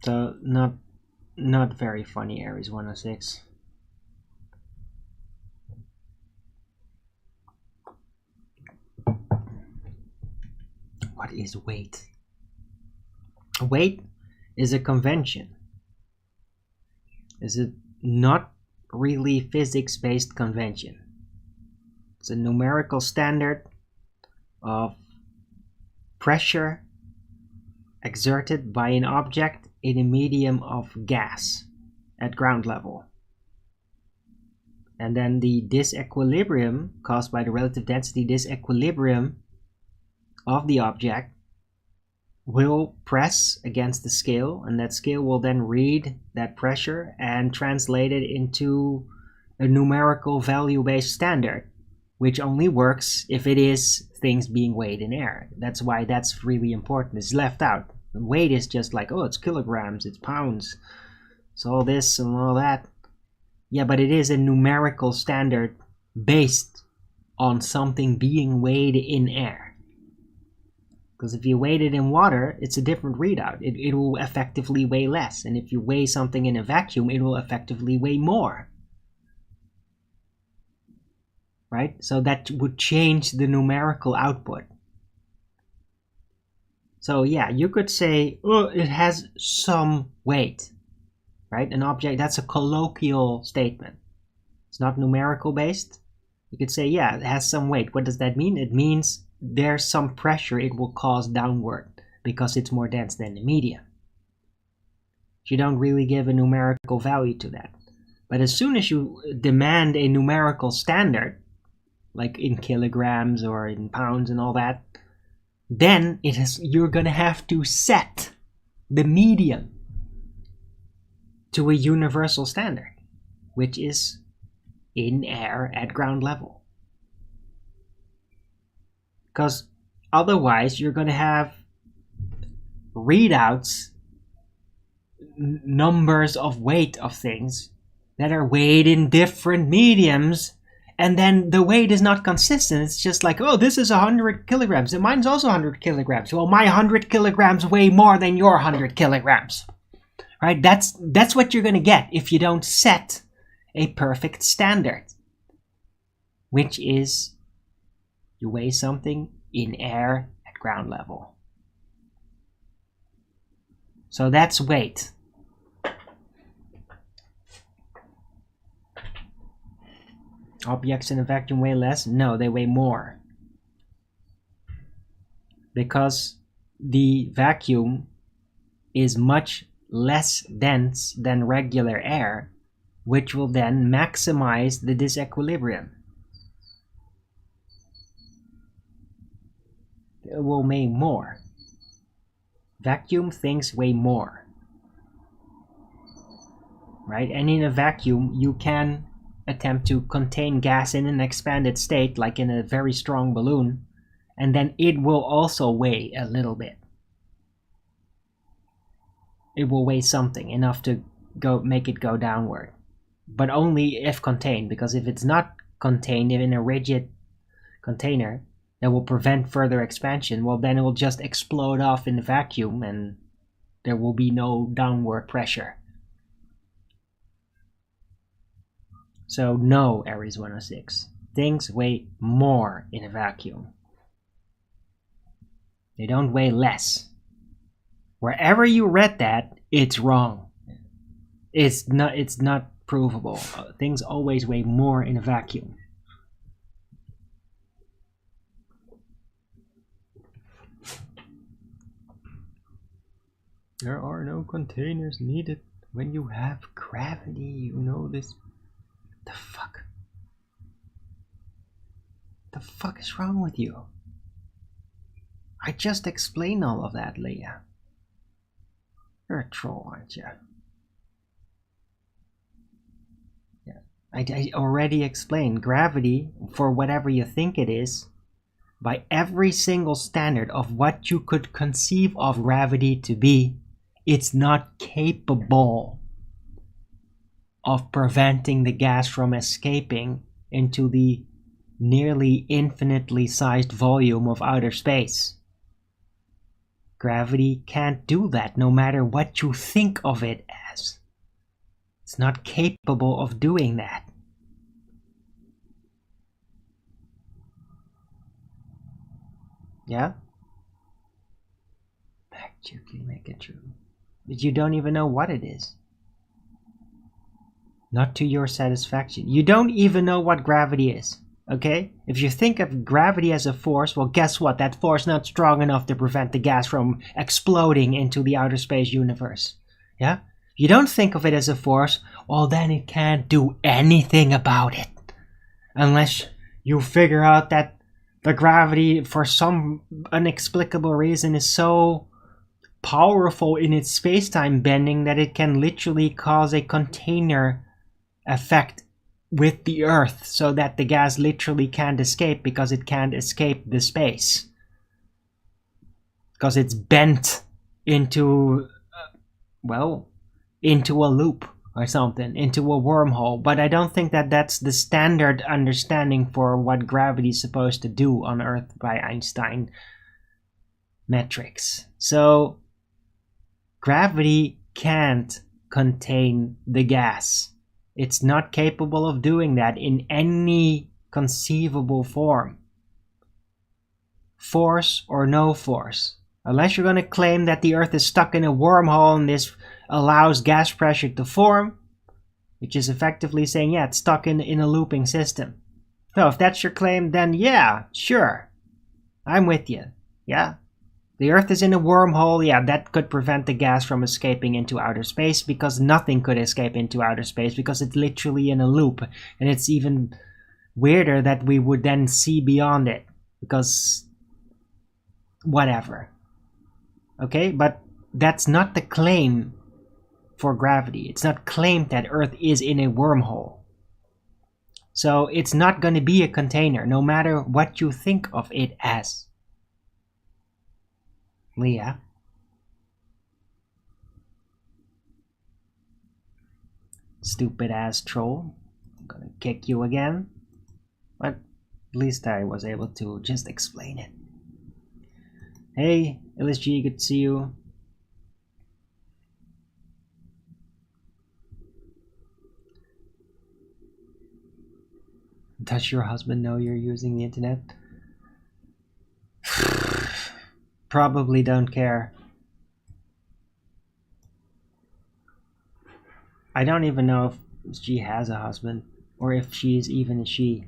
So not very funny, Aries 106. What is weight? Weight is a convention. Is it not really physics-based convention? It's a numerical standard of pressure exerted by an object in a medium of gas at ground level. And then the disequilibrium caused by the relative density disequilibrium of the object will press against the scale, and that scale will then read that pressure and translate it into a numerical value-based standard, which only works if it is things being weighed in air. That's why that's really important. It's left out. Weight is just like, oh, it's kilograms, it's pounds, it's all this and all that. Yeah, but it is a numerical standard based on something being weighed in air. Because if you weigh it in water, it's a different readout. It will effectively weigh less. And if you weigh something in a vacuum, it will effectively weigh more. Right? So that would change the numerical output. So yeah, you could say, oh, it has some weight. Right? An object, that's a colloquial statement. It's not numerical based. You could say, yeah, it has some weight. What does that mean? It means there's some pressure it will cause downward because it's more dense than the medium. You don't really give a numerical value to that. But as soon as you demand a numerical standard, like in kilograms or in pounds and all that, then you're going to have to set the medium to a universal standard, which is in air at ground level. Because otherwise you're going to have readouts, numbers of weight of things that are weighed in different mediums, and then the weight is not consistent. It's just like, oh, this is 100 kilograms and mine's also 100 kilograms. Well, my 100 kilograms weigh more than your 100 kilograms. Right? That's what you're going to get if you don't set a perfect standard, which is you weigh something in air at ground level. So that's weight. Objects in a vacuum weigh less? No, they weigh more. Because the vacuum is much less dense than regular air, which will then maximize the disequilibrium. It will weigh more. Vacuum things weigh more. Right? And in a vacuum, you can attempt to contain gas in an expanded state, like in a very strong balloon, and then it will also weigh a little bit. It will weigh something enough to make it go downward, but only if contained, because if it's not contained in a rigid container that will prevent further expansion, well, then it will just explode off in the vacuum and there will be no downward pressure. So no, Aries 106. Things weigh more in a vacuum. They don't weigh less. Wherever you read that, it's wrong. It's not provable. Things always weigh more in a vacuum. There are no containers needed when you have gravity, you know this. The fuck? The fuck is wrong with you? I just explained all of that, Leah. You're a troll, aren't you? Yeah, I already explained gravity, for whatever you think it is, by every single standard of what you could conceive of gravity to be, it's not capable of preventing the gas from escaping into the nearly infinitely sized volume of outer space. Gravity can't do that, no matter what you think of it as. It's not capable of doing that. Yeah? Magically make it true. But you don't even know what it is. Not to your satisfaction. You don't even know what gravity is. Okay? If you think of gravity as a force, well, guess what? That force is not strong enough to prevent the gas from exploding into the outer space universe. Yeah? You don't think of it as a force, well, then it can't do anything about it. Unless you figure out that the gravity, for some inexplicable reason, is so powerful in its space-time bending that it can literally cause a container effect with the Earth, so that the gas literally can't escape because it can't escape the space. Because it's bent into, into a loop or something, into a wormhole. But I don't think that that's the standard understanding for what gravity is supposed to do on Earth by Einstein metrics. So gravity can't contain the gas. It's not capable of doing that in any conceivable form. Force or no force. Unless you're going to claim that the Earth is stuck in a wormhole and this allows gas pressure to form, which is effectively saying, yeah, it's stuck in a looping system. So if that's your claim, then yeah, sure. I'm with you. Yeah? The Earth is in a wormhole. Yeah, that could prevent the gas from escaping into outer space, because nothing could escape into outer space because it's literally in a loop. And it's even weirder that we would then see beyond it, because whatever. Okay, but that's not the claim for gravity. It's not claimed that Earth is in a wormhole. So it's not going to be a container, no matter what you think of it as. Leah. Stupid ass troll. I'm gonna kick you again. But at least I was able to just explain it. Hey, LSG, good to see you. Does your husband know you're using the internet? Probably don't care. I don't even know if she has a husband, or if she's even a she.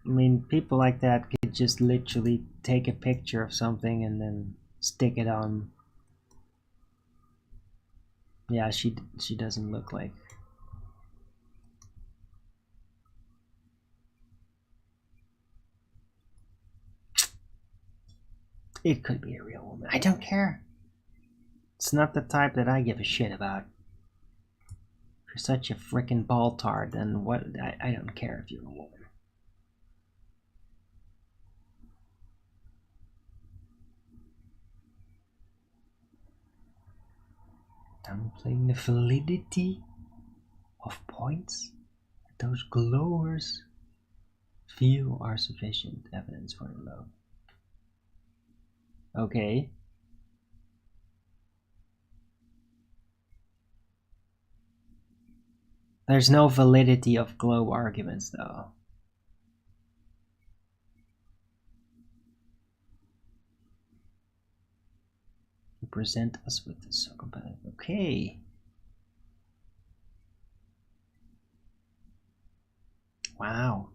I mean, people like that could just literally take a picture of something and then stick it on. Yeah, she doesn't look like. It could be a real woman. I don't care. It's not the type that I give a shit about. If you're such a frickin' ball-tard, then what? I don't care if you're a woman. Downplaying the validity of points that those glowers feel are sufficient evidence for the love. Okay. There's no validity of glow arguments, though. You present us with this so competitive. Okay. Wow.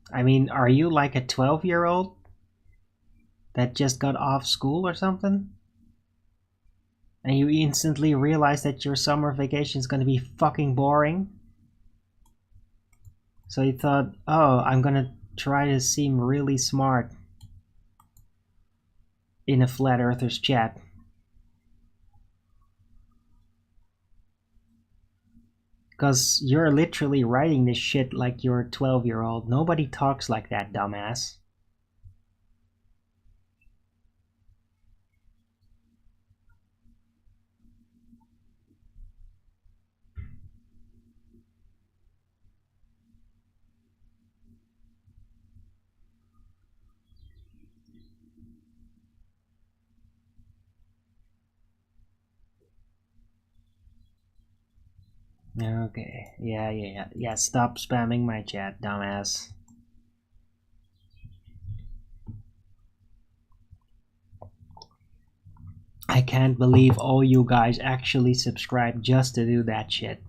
I mean, are you like a 12-year-old that just got off school or something? And you instantly realize that your summer vacation is going to be fucking boring? So you thought, oh, I'm going to try to seem really smart in a Flat Earthers chat. Because you're literally writing this shit like you're a 12-year-old. Nobody talks like that, dumbass. Okay, yeah, stop spamming my chat, dumbass. I can't believe all you guys actually subscribe just to do that shit.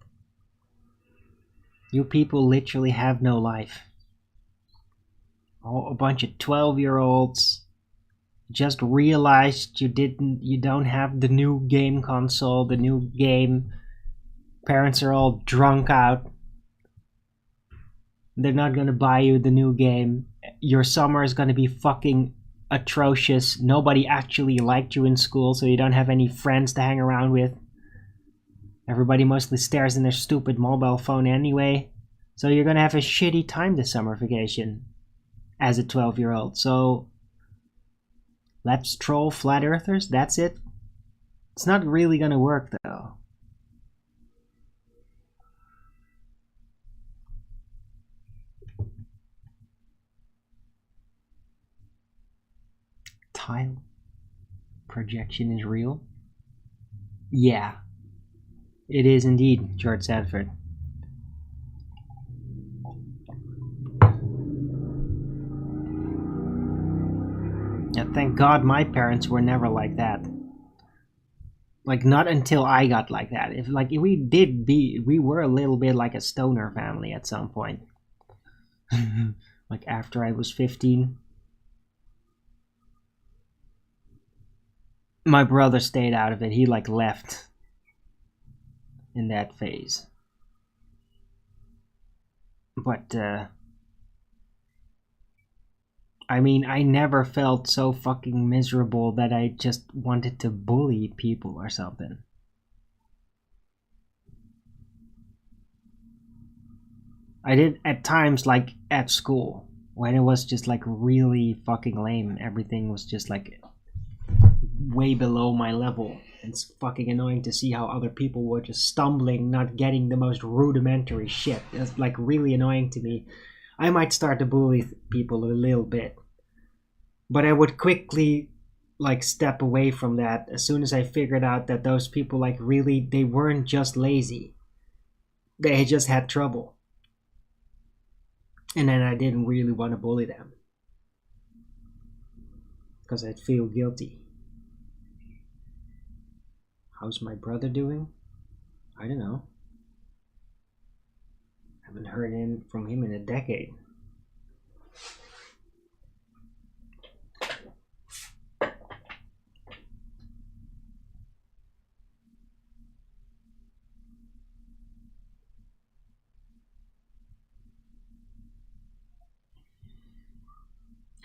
You people literally have no life. Oh, a bunch of 12-year-olds just realized you don't have the new game console, the new game. Parents are all drunk out. They're not gonna buy you the new game. Your summer is gonna be fucking atrocious. Nobody actually liked you in school, so you don't have any friends to hang around with. Everybody mostly stares in their stupid mobile phone anyway. So you're gonna have a shitty time this summer vacation as a 12-year-old. So let's troll flat earthers, that's it. It's not really gonna work though. Tile projection is real? Yeah, it is indeed, George Sanford. Yeah, thank God my parents were never like that. Like, not until I got like that. If we were a little bit like a stoner family at some point. Like after I was 15. My brother stayed out of it. He like left in that phase. But I mean, I never felt so fucking miserable that I just wanted to bully people or something. I did at times, like at school, when it was just like really fucking lame. Everything was just like way below my level. It's fucking annoying to see how other people were just stumbling, not getting the most rudimentary shit. It's like really annoying to me. I might start to bully people a little bit, but I would quickly like step away from that as soon as I figured out that those people like really they weren't just lazy. They just had trouble. And then I didn't really want to bully them because I'd feel guilty. How's my brother doing? I don't know. Haven't heard from him in a decade.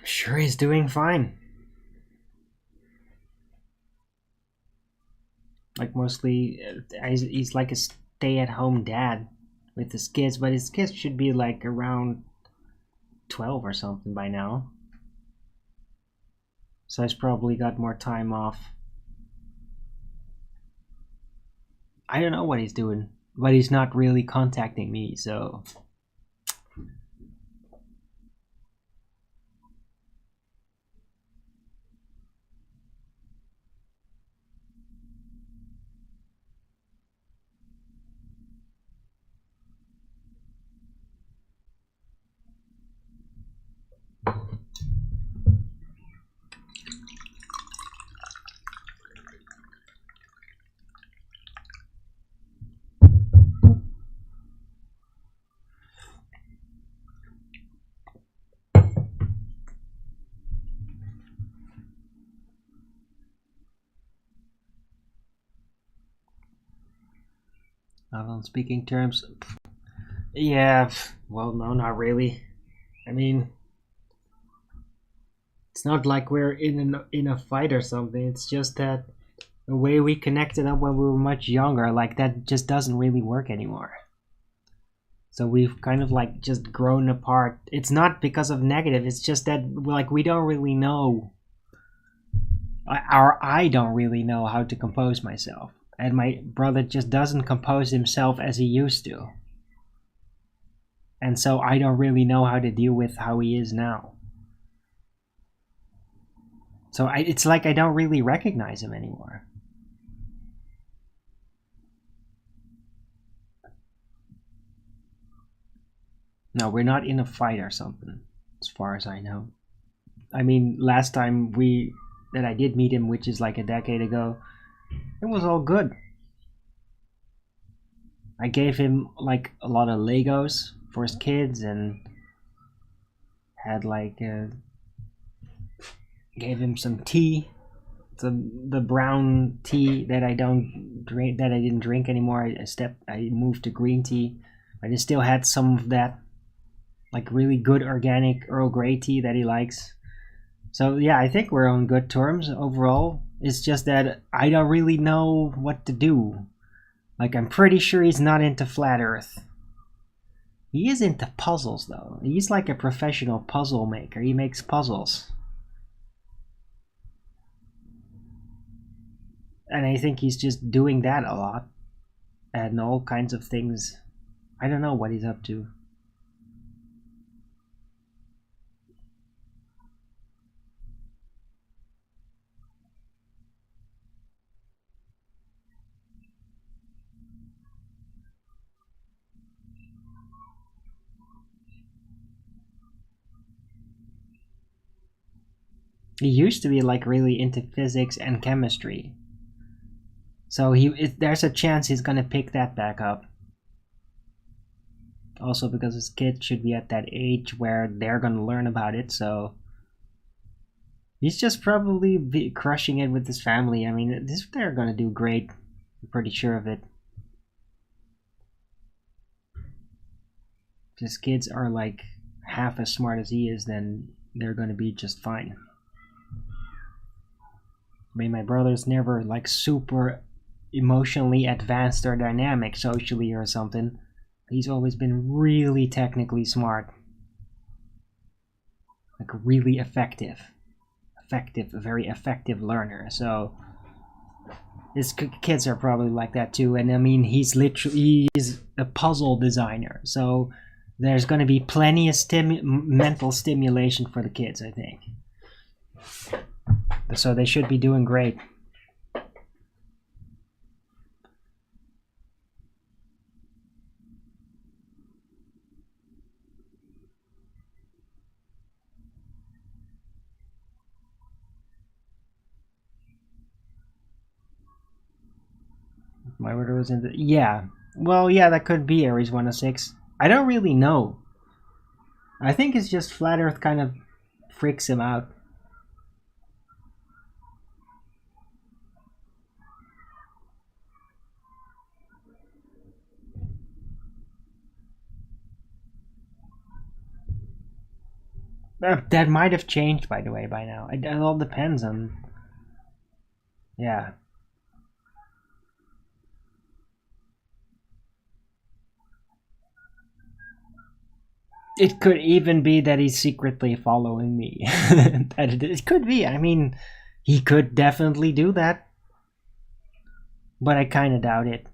Sure, he's doing fine. Like mostly, he's like a stay-at-home dad with his kids, but his kids should be like around 12 or something by now. So he's probably got more time off. I don't know what he's doing, but he's not really contacting me, so... Not on speaking terms. Yeah, well, no, not really. I mean, it's not like we're in a fight or something. It's just that the way we connected up when we were much younger, like that just doesn't really work anymore. So we've kind of like just grown apart. It's not because of negative. It's just that like we don't really know. I don't really know how to compose myself, and my brother just doesn't compose himself as he used to. And so I don't really know how to deal with how he is now. So it's like I don't really recognize him anymore. No, we're not in a fight or something, as far as I know. I mean, last time that I did meet him, which is like a decade ago, it was all good. I gave him like a lot of Legos for his kids and had like gave him some tea, the brown tea that I don't drink, that I didn't drink anymore. I moved to green tea. I just still had some of that, like really good organic Earl Grey tea that he likes. So yeah, I think we're on good terms overall. It's just that I don't really know what to do. Like, I'm pretty sure he's not into flat Earth. He is into puzzles though. He's like a professional puzzle maker. He makes puzzles. And I think he's just doing that a lot. And all kinds of things. I don't know what he's up to. He used to be like really into physics and chemistry. So there's a chance he's gonna pick that back up. Also because his kids should be at that age where they're gonna learn about it, so he's just probably crushing it with his family. I mean, they're gonna do great. I'm pretty sure of it. If his kids are like half as smart as he is, then they're gonna be just fine. I mean, my brother's never like super emotionally advanced or dynamic socially or something. He's always been really technically smart. Like really effective. A very effective learner. So his kids are probably like that too. And I mean, he's a puzzle designer. So there's going to be plenty of mental stimulation for the kids, I think. So they should be doing great. My order was in the... Yeah. Well, yeah, that could be Aries 106. I don't really know. I think it's just Flat Earth kind of freaks him out. That might have changed, by the way, by now. It all depends on... Yeah. It could even be that he's secretly following me. It could be. I mean, he could definitely do that. But I kind of doubt it.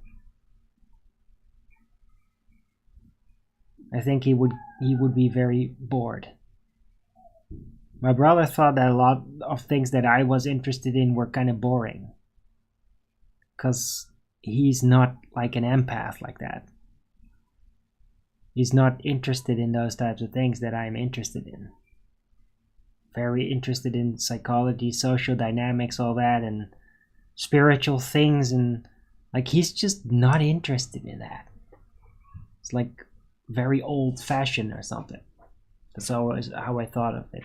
I think he would be very bored. My brother thought that a lot of things that I was interested in were kind of boring. Because he's not like an empath like that. He's not interested in those types of things that I'm interested in. Very interested in psychology, social dynamics, all that, and spiritual things, and like he's just not interested in that. It's like very old-fashioned or something. That's always how I thought of it.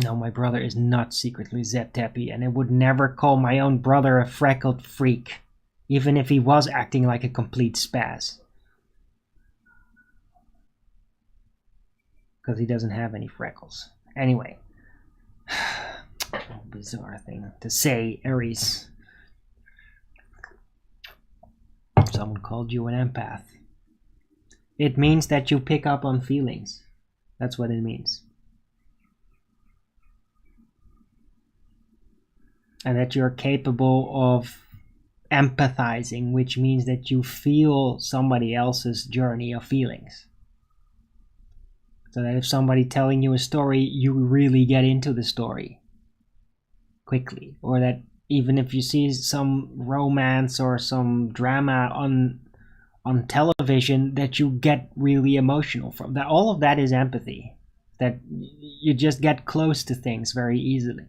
No, my brother is not secretly Zep-Teppy, and I would never call my own brother a freckled freak, even if he was acting like a complete spaz. Because he doesn't have any freckles. Anyway. Bizarre thing to say, Aries. Someone called you an empath. It means that you pick up on feelings. That's what it means. And that you're capable of empathizing, which means that you feel somebody else's journey of feelings. So that if somebody telling you a story, you really get into the story quickly. Or that even if you see some romance or some drama on television, that you get really emotional from that. All of that is empathy. That you just get close to things very easily.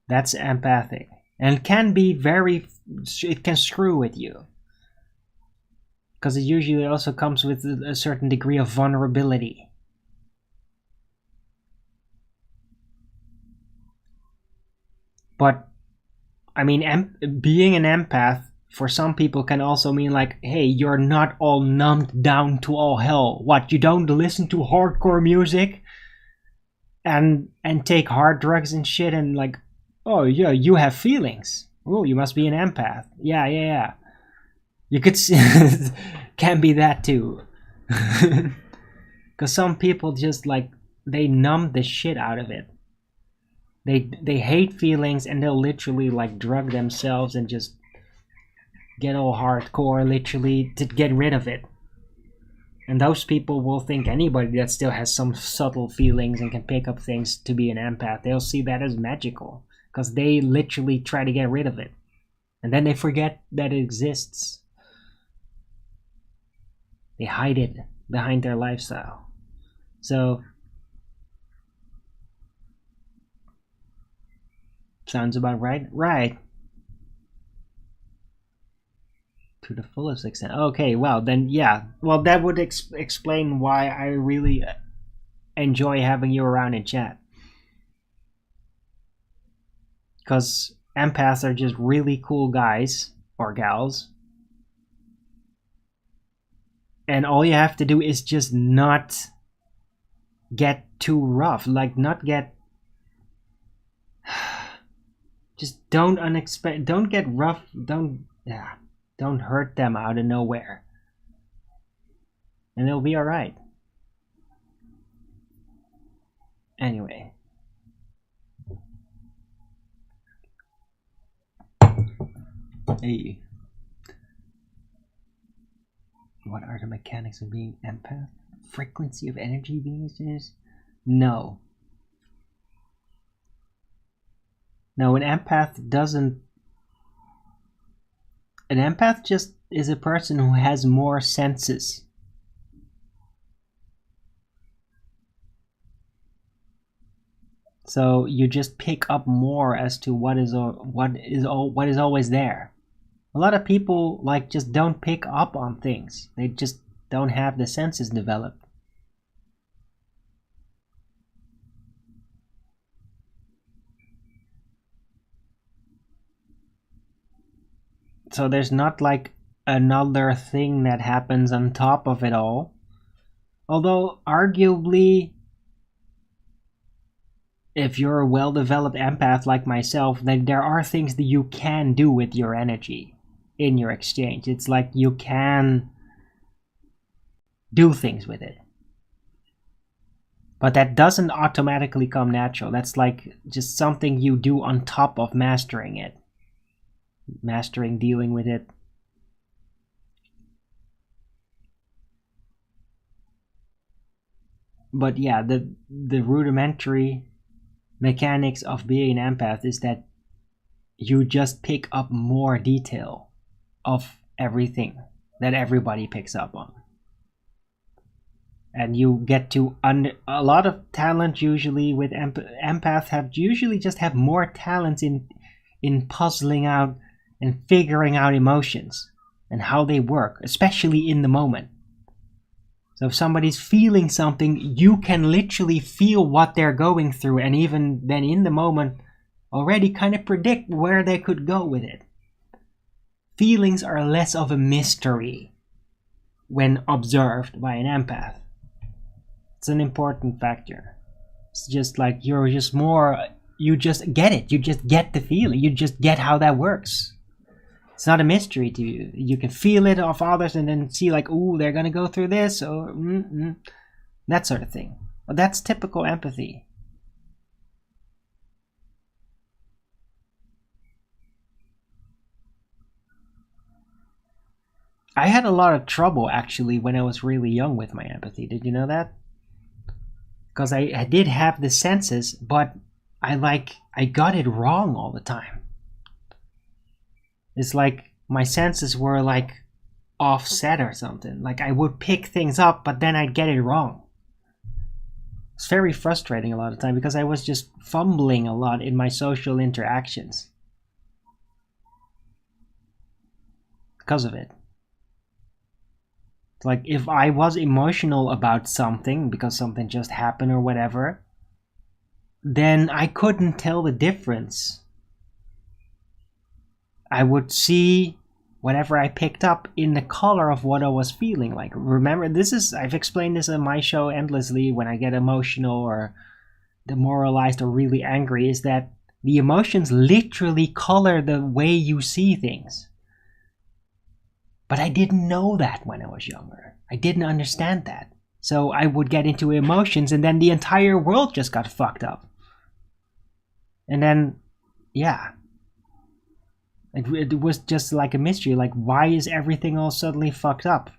That's empathic. And it can be it can screw with you. Because it usually also comes with a certain degree of vulnerability. But, I mean, being an empath for some people can also mean like, hey, you're not all numbed down to all hell. What, you don't listen to hardcore music and take hard drugs and shit and like, oh yeah, you have feelings. Oh, you must be an empath. Yeah. You could can be that too. Because some people just like, they numb the shit out of it. They hate feelings and they'll literally like drug themselves and just get all hardcore literally to get rid of it. And those people will think anybody that still has some subtle feelings and can pick up things to be an empath, they'll see that as magical. Because they literally try to get rid of it. And then they forget that it exists. They hide it behind their lifestyle. So, sounds about right? Right. To the fullest extent. Okay, well, then, yeah. Well, that would explain why I really enjoy having you around in chat. Because empaths are just really cool guys or gals. And all you have to do is just not get too rough. Like, not get... Just don't get rough. Don't hurt them out of nowhere. And it'll be alright. Anyway. Hey. What are the mechanics of being empath? Frequency of energy beings? No. No, an empath doesn't... An empath just is a person who has more senses. So you just pick up more as to what is always there. A lot of people just don't pick up on things. They just don't have the senses developed. So there's not another thing that happens on top of it all. Although arguably, if you're a well-developed empath like myself, then there are things that you can do with your energy in your exchange. It's like you can do things with it. But that doesn't automatically come natural. That's just something you do on top of mastering it. Mastering dealing with it. But yeah, the rudimentary mechanics of being an empath is that you just pick up more detail of everything that everybody picks up on. And you get to a lot of talent usually with empaths usually just have more talent in puzzling out and figuring out emotions and how they work, especially in the moment. So if somebody's feeling something, you can literally feel what they're going through, and even then in the moment already kind of predict where they could go with it. Feelings are less of a mystery when observed by an empath. It's an important factor. It's just you just get it. You just get the feeling. You just get how that works. It's not a mystery to you. You can feel it of others and then see ooh, they're gonna go through this, or that sort of thing. But that's typical empathy. I had a lot of trouble actually when I was really young with my empathy. Did you know that? Because I did have the senses, but I got it wrong all the time. It's my senses were offset or something. I would pick things up, but then I'd get it wrong. It's very frustrating a lot of the time because I was just fumbling a lot in my social interactions. Because of it. If I was emotional about something because something just happened or whatever, then I couldn't tell the difference. I would see whatever I picked up in the color of what I was feeling. Remember, I've explained this on my show endlessly when I get emotional or demoralized or really angry, is that the emotions literally color the way you see things. But I didn't know that when I was younger. I didn't understand that. So I would get into emotions and then the entire world just got fucked up. And then, yeah. It was just a mystery. Why is everything all suddenly fucked up?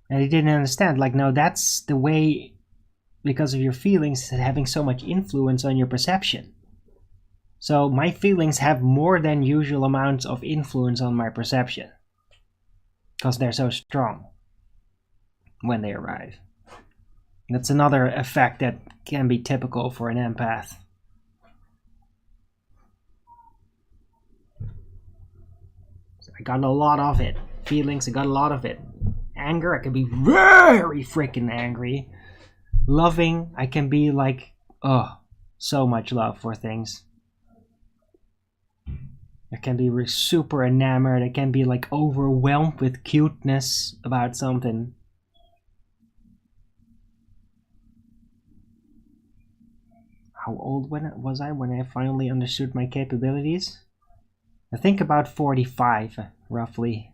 And I didn't understand. No, that's the way, because of your feelings having so much influence on your perception. So my feelings have more than usual amounts of influence on my perception. Because they're so strong when they arrive. That's another effect that can be typical for an empath. I got a lot of it. Feelings, I got a lot of it. Anger, I can be very freaking angry. Loving, I can be like, oh, so much love for things. I can be super enamored. I can be like overwhelmed with cuteness about something. How old was I when I finally understood my capabilities? I think about 45, roughly.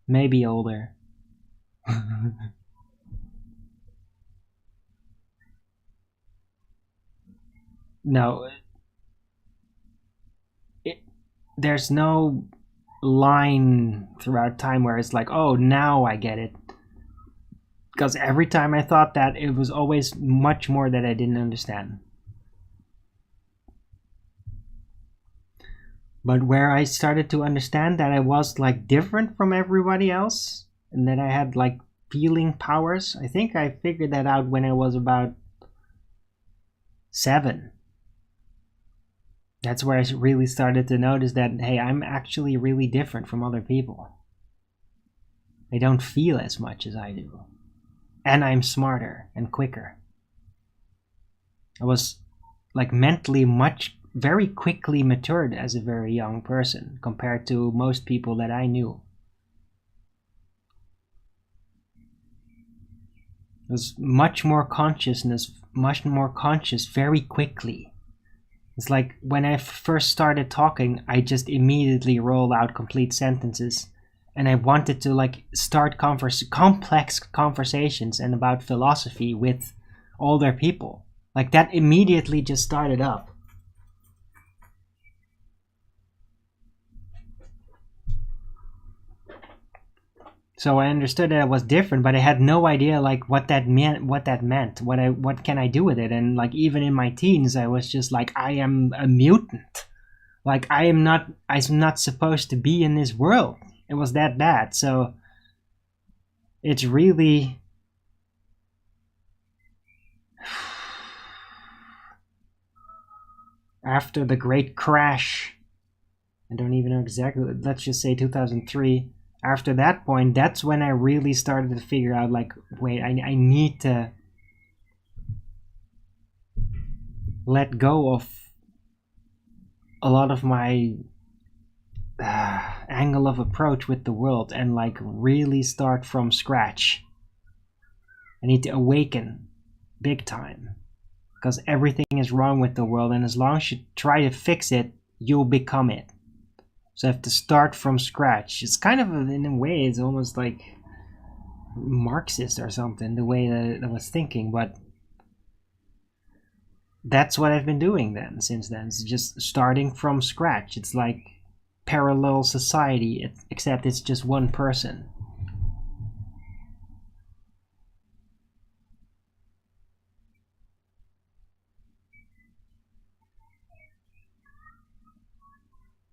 Maybe older. No. There's no line throughout time where it's like, oh, now I get it. Because every time I thought that, it was always much more that I didn't understand. But where I started to understand that I was like different from everybody else, and that I had like feeling powers, I think I figured that out when I was about 7. That's where I really started to notice that, hey, I'm actually really different from other people. They don't feel as much as I do. And I'm smarter and quicker. I was like mentally very quickly matured as a very young person compared to most people that I knew. I was much more conscious very quickly. It's like when I first started talking, I just immediately rolled out complete sentences. And I wanted to like start complex conversations and about philosophy with older people. Like that immediately just started up. So I understood that I was different, but I had no idea like what that meant. What can I do with it? And like even in my teens, I was just like, I am a mutant. Like I'm not supposed to be in this world. It was that bad. So it's really after the great crash. I don't even know exactly. Let's just say 2003. After that point, that's when I really started to figure out like, wait, I need to let go of a lot of my angle of approach with the world and like really start from scratch. I need to awaken big time because everything is wrong with the world, and as long as you try to fix it, you'll become it. So I have to start from scratch. It's kind of, in a way, it's almost like Marxist or something, the way that I was thinking, but that's what I've been doing then, since then. It's just starting from scratch. It's like parallel society, except it's just one person.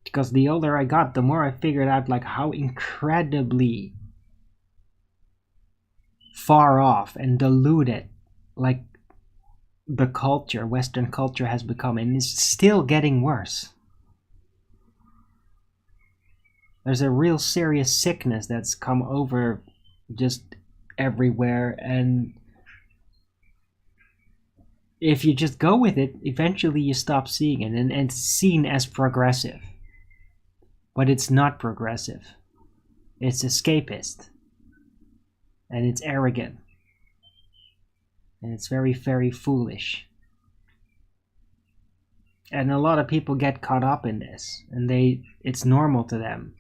Because the older I got, the more I figured out like how incredibly far off and diluted like the culture, Western culture, has become, and is still getting worse. There's a real serious sickness that's come over just everywhere, and if you just go with it, eventually you stop seeing it, and it's seen as progressive. But it's not progressive. It's escapist. And it's arrogant. And it's very, very foolish. And a lot of people get caught up in this, and it's normal to them.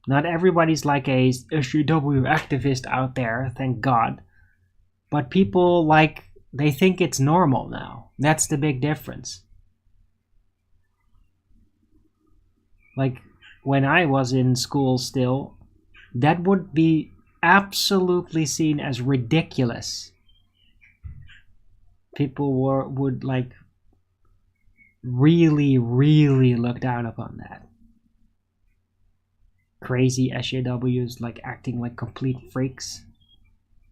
Not everybody's like a SJW activist out there, thank God. But people like, they think it's normal now. That's the big difference. Like, when I was in school still, that would be absolutely seen as ridiculous. People would like really, really look down upon that. crazy SJWs like acting like complete freaks.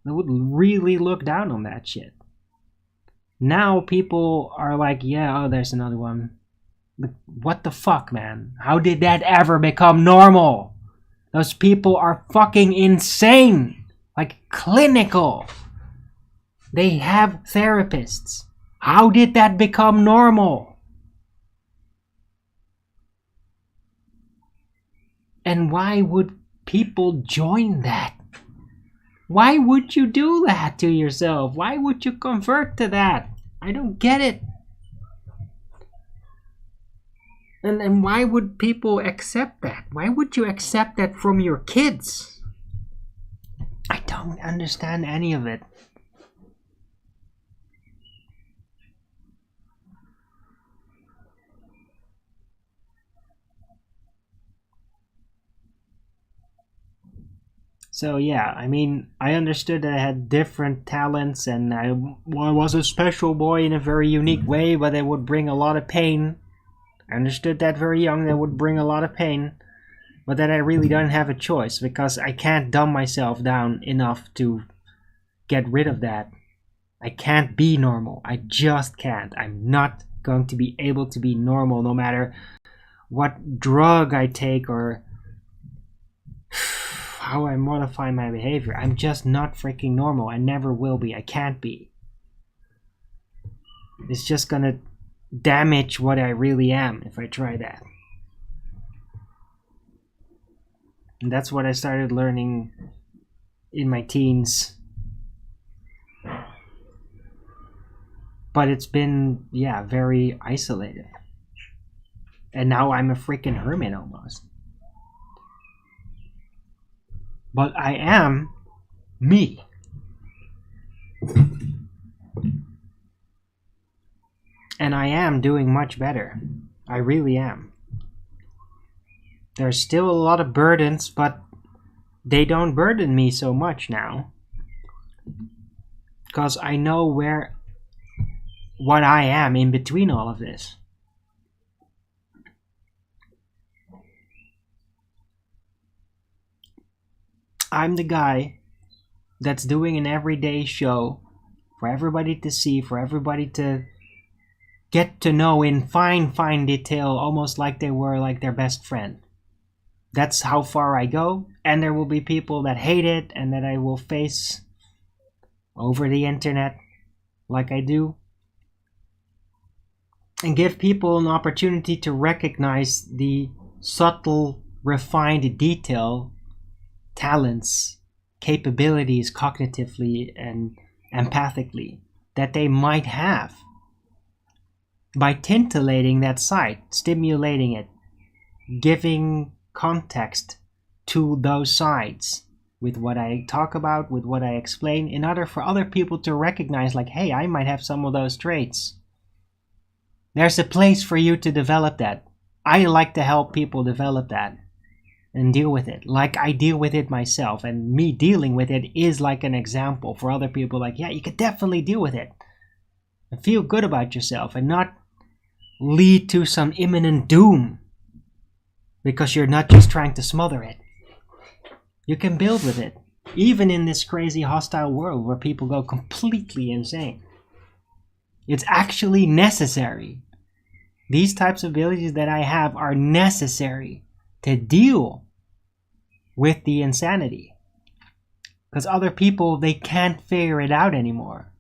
They would really look down on that shit. Now people are like, yeah, oh, there's another one. What the fuck, man? How did that ever become normal? Those people are fucking insane. Like, clinical. They have therapists. How did that become normal? And why would people join that? Why would you do that to yourself? Why would you convert to that? I don't get it. And why would people accept that? Why would you accept that from your kids? I don't understand any of it. So yeah, I mean, I understood that I had different talents and I was a special boy in a very unique way, but it would bring a lot of pain. I understood that very young, that would bring a lot of pain, but that I really don't have a choice because I can't dumb myself down enough to get rid of that. I can't be normal. I just can't. I'm not going to be able to be normal no matter what drug I take or how I modify my behavior. I'm just not freaking normal. I never will be. I can't be. It's just gonna damage what I really am if I try that. And that's what I started learning in my teens. But it's been, yeah, very isolated. And now I'm a freaking hermit almost. But I am me. And I am doing much better. I really am. There's still a lot of burdens, but they don't burden me so much now. Because I know what I am in between all of this. I'm the guy that's doing an everyday show for everybody to see, for everybody to get to know in fine detail, almost like they were like their best friend. That's how far I go, and there will be people that hate it and that I will face over the internet like I do. And give people an opportunity to recognize the subtle, refined detail, talents, capabilities cognitively and empathically that they might have by tintillating that side, stimulating it, giving context to those sides with what I talk about, with what I explain, in order for other people to recognize, like, hey, I might have some of those traits. There's a place for you to develop that. I like to help people develop that and deal with it like I deal with it myself. And me dealing with it is like an example for other people, like, yeah, you could definitely deal with it and feel good about yourself and not lead to some imminent doom because you're not just trying to smother it. You can build with it, even in this crazy hostile world where people go completely insane. It's actually necessary. These types of abilities that I have are necessary to deal with the insanity. Because other people, they can't figure it out anymore.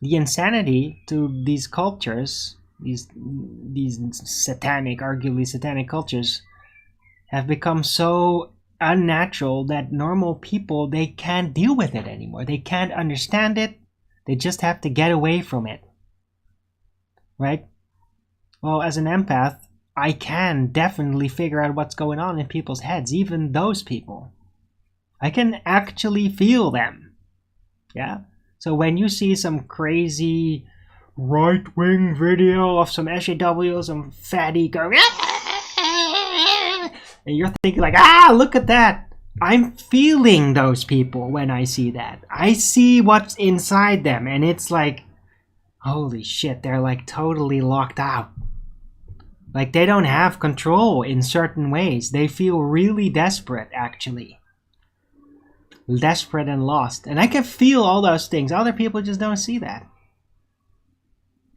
The insanity to these cultures, these satanic, arguably satanic cultures, have become so unnatural that normal people, they can't deal with it anymore. They can't understand it. They just have to get away from it. Right? Well, as an empath, I can definitely figure out what's going on in people's heads, even those people. I can actually feel them. Yeah? So when you see some crazy right-wing video of some SJW, some fatty going, and you're thinking like, look at that. I'm feeling those people when I see that. I see what's inside them, and it's like, holy shit, they're like totally locked out. Like they don't have control in certain ways. They feel really desperate, actually. Desperate and lost. And I can feel all those things. Other people just don't see that.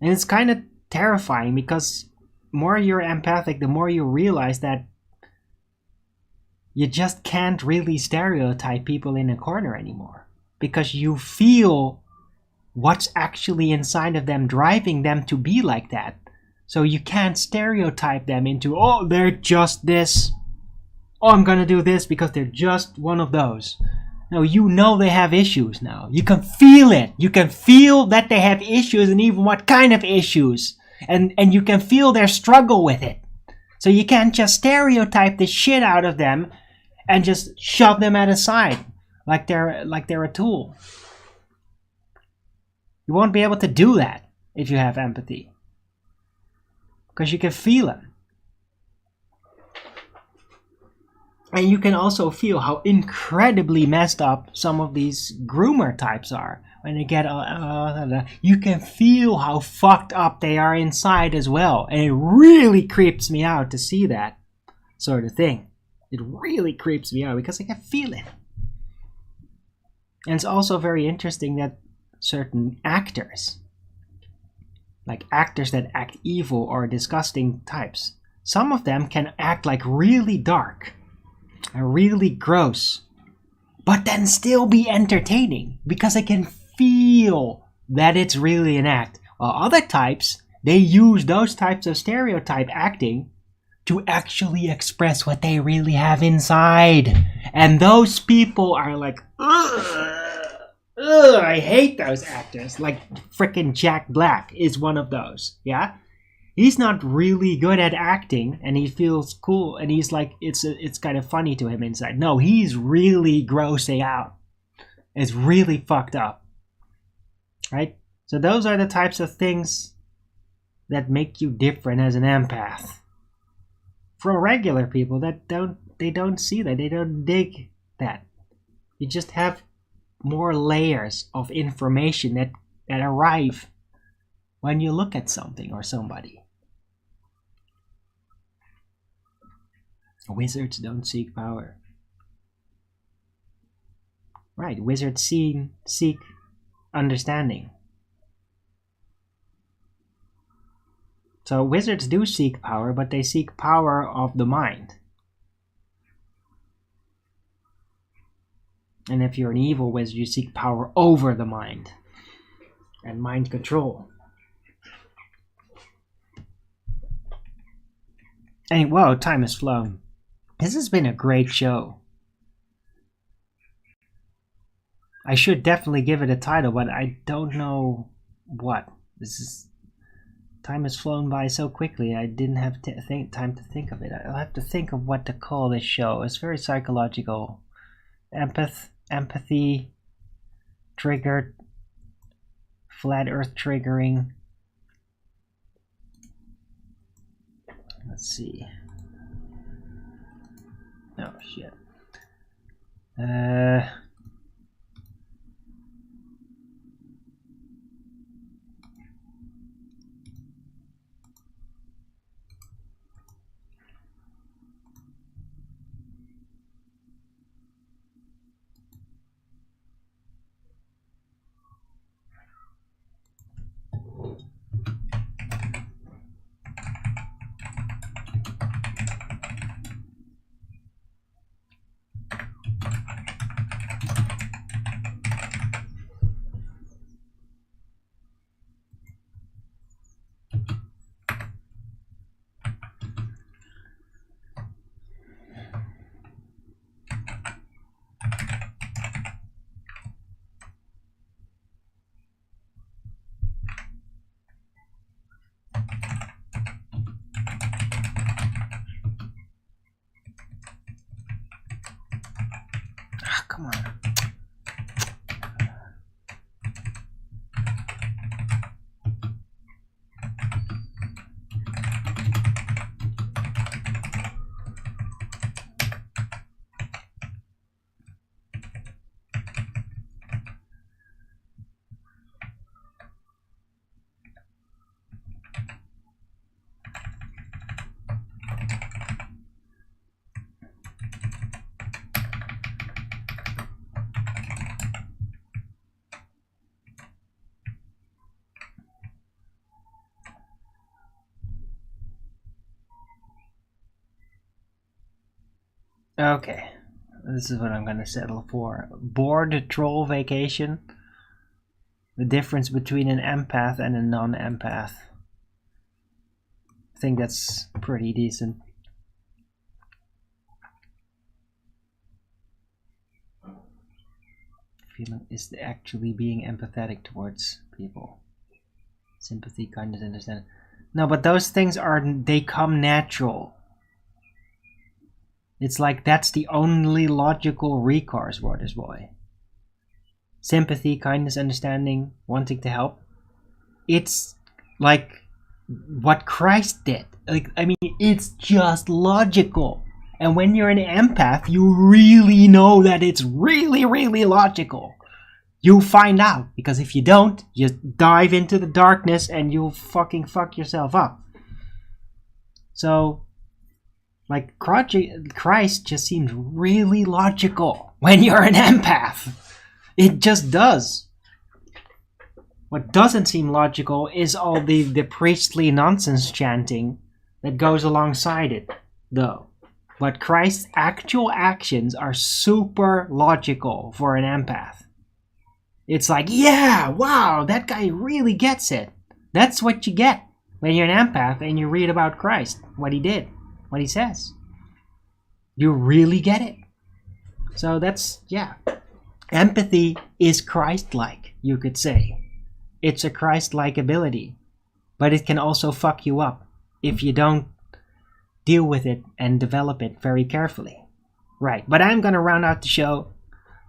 And it's kind of terrifying because the more you're empathic, the more you realize that you just can't really stereotype people in a corner anymore. Because you feel what's actually inside of them driving them to be like that. So you can't stereotype them into, oh, they're just this. Oh, I'm gonna do this because they're just one of those. No, you know they have issues now. You can feel it. You can feel that they have issues and even what kind of issues. And you can feel their struggle with it. So you can't just stereotype the shit out of them and just shove them at a side like they're a tool. You won't be able to do that if you have empathy. Because you can feel it. And you can also feel how incredibly messed up some of these groomer types are. When they get, you can feel how fucked up they are inside as well. And it really creeps me out to see that sort of thing. It really creeps me out because I can feel it. And it's also very interesting that certain actors, like actors that act evil or disgusting types, some of them can act like really dark and really gross, but then still be entertaining because I can feel that it's really an act. While other types, they use those types of stereotype acting to actually express what they really have inside. And those people are like, ugh, I hate those actors. Like frickin' Jack Black is one of those, yeah? He's not really good at acting, and he feels cool, and he's like, it's kind of funny to him inside. No, he's really grossing out. It's really fucked up, right? So those are the types of things that make you different as an empath from regular people that don't see that, they don't dig that. You just have more layers of information that arrive when you look at something or somebody. Wizards don't seek power. Right, wizards seek understanding. So wizards do seek power, but they seek power of the mind. And if you're an evil wizard, you seek power over the mind and mind control. And whoa, time has flown. This has been a great show. I should definitely give it a title, but I don't know what. Time has flown by so quickly, I didn't have time to think of it. I'll have to think of what to call this show. It's very psychological. Empathy, triggered, flat earth triggering. Let's see. Oh shit. Come on. Okay, this is what I'm gonna settle for. Bored troll vacation. The difference between an empath and a non-empath. I think that's pretty decent. Feeling is actually being empathetic towards people. Sympathy, kindness, understanding. No, but those things they come natural. It's like that's the only logical recourse, Borders Boy. Sympathy, kindness, understanding, wanting to help. It's like what Christ did. Like, I mean, it's just logical. And when you're an empath, you really know that it's really, really logical. You'll find out, because if you don't, you dive into the darkness and you'll fucking fuck yourself up. So, like, Christ just seems really logical when you're an empath. It just does. What doesn't seem logical is all the priestly nonsense chanting that goes alongside it, though. But Christ's actual actions are super logical for an empath. It's like, yeah, wow, that guy really gets it. That's what you get when you're an empath and you read about Christ, what he did, what he says. You really get it. So that's, yeah. Empathy is Christ-like, you could say. It's a Christ-like ability. But it can also fuck you up if you don't deal with it and develop it very carefully. Right, but I'm gonna round out the show.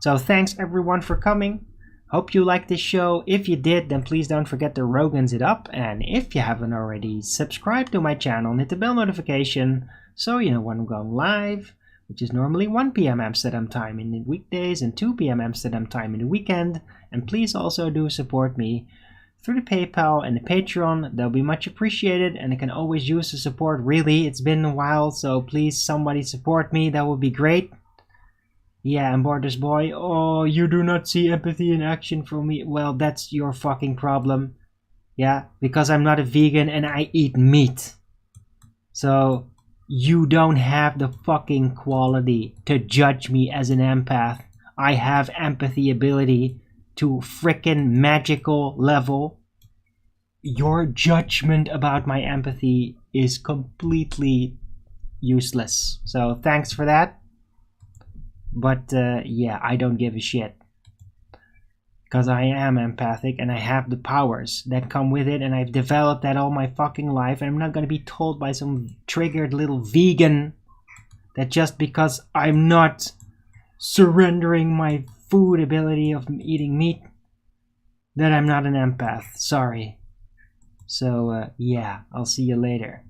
So thanks everyone for coming. Hope you liked this show. If you did, then please don't forget to Rogan's it up. And if you haven't already, subscribe to my channel and hit the bell notification so you know when I'm going live, which is normally 1 p.m. Amsterdam time in the weekdays and 2 p.m. Amsterdam time in the weekend. And please also do support me through the PayPal and the Patreon. That'll be much appreciated, and I can always use the support. Really, it's been a while, so please somebody support me. That would be great. Yeah, and Borders Boy, oh, you do not see empathy in action from me. Well, that's your fucking problem. Yeah, because I'm not a vegan and I eat meat. So, you don't have the fucking quality to judge me as an empath. I have empathy ability to frickin' magical level. Your judgment about my empathy is completely useless. So, thanks for that. But yeah, I don't give a shit. Because I am empathic and I have the powers that come with it, and I've developed that all my fucking life. And I'm not gonna be told by some triggered little vegan that just because I'm not surrendering my food ability of eating meat that I'm not an empath. Sorry. So yeah, I'll see you later.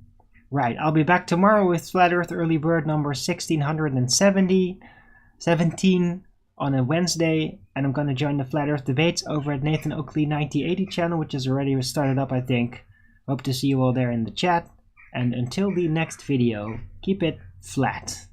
Right, I'll be back tomorrow with Flat Earth Early Bird number 1617 on a Wednesday, and I'm going to join the Flat Earth debates over at Nathan Oakley 9080 channel, which is already started up, I think. Hope to see you all there in the chat, and until the next video, keep it flat.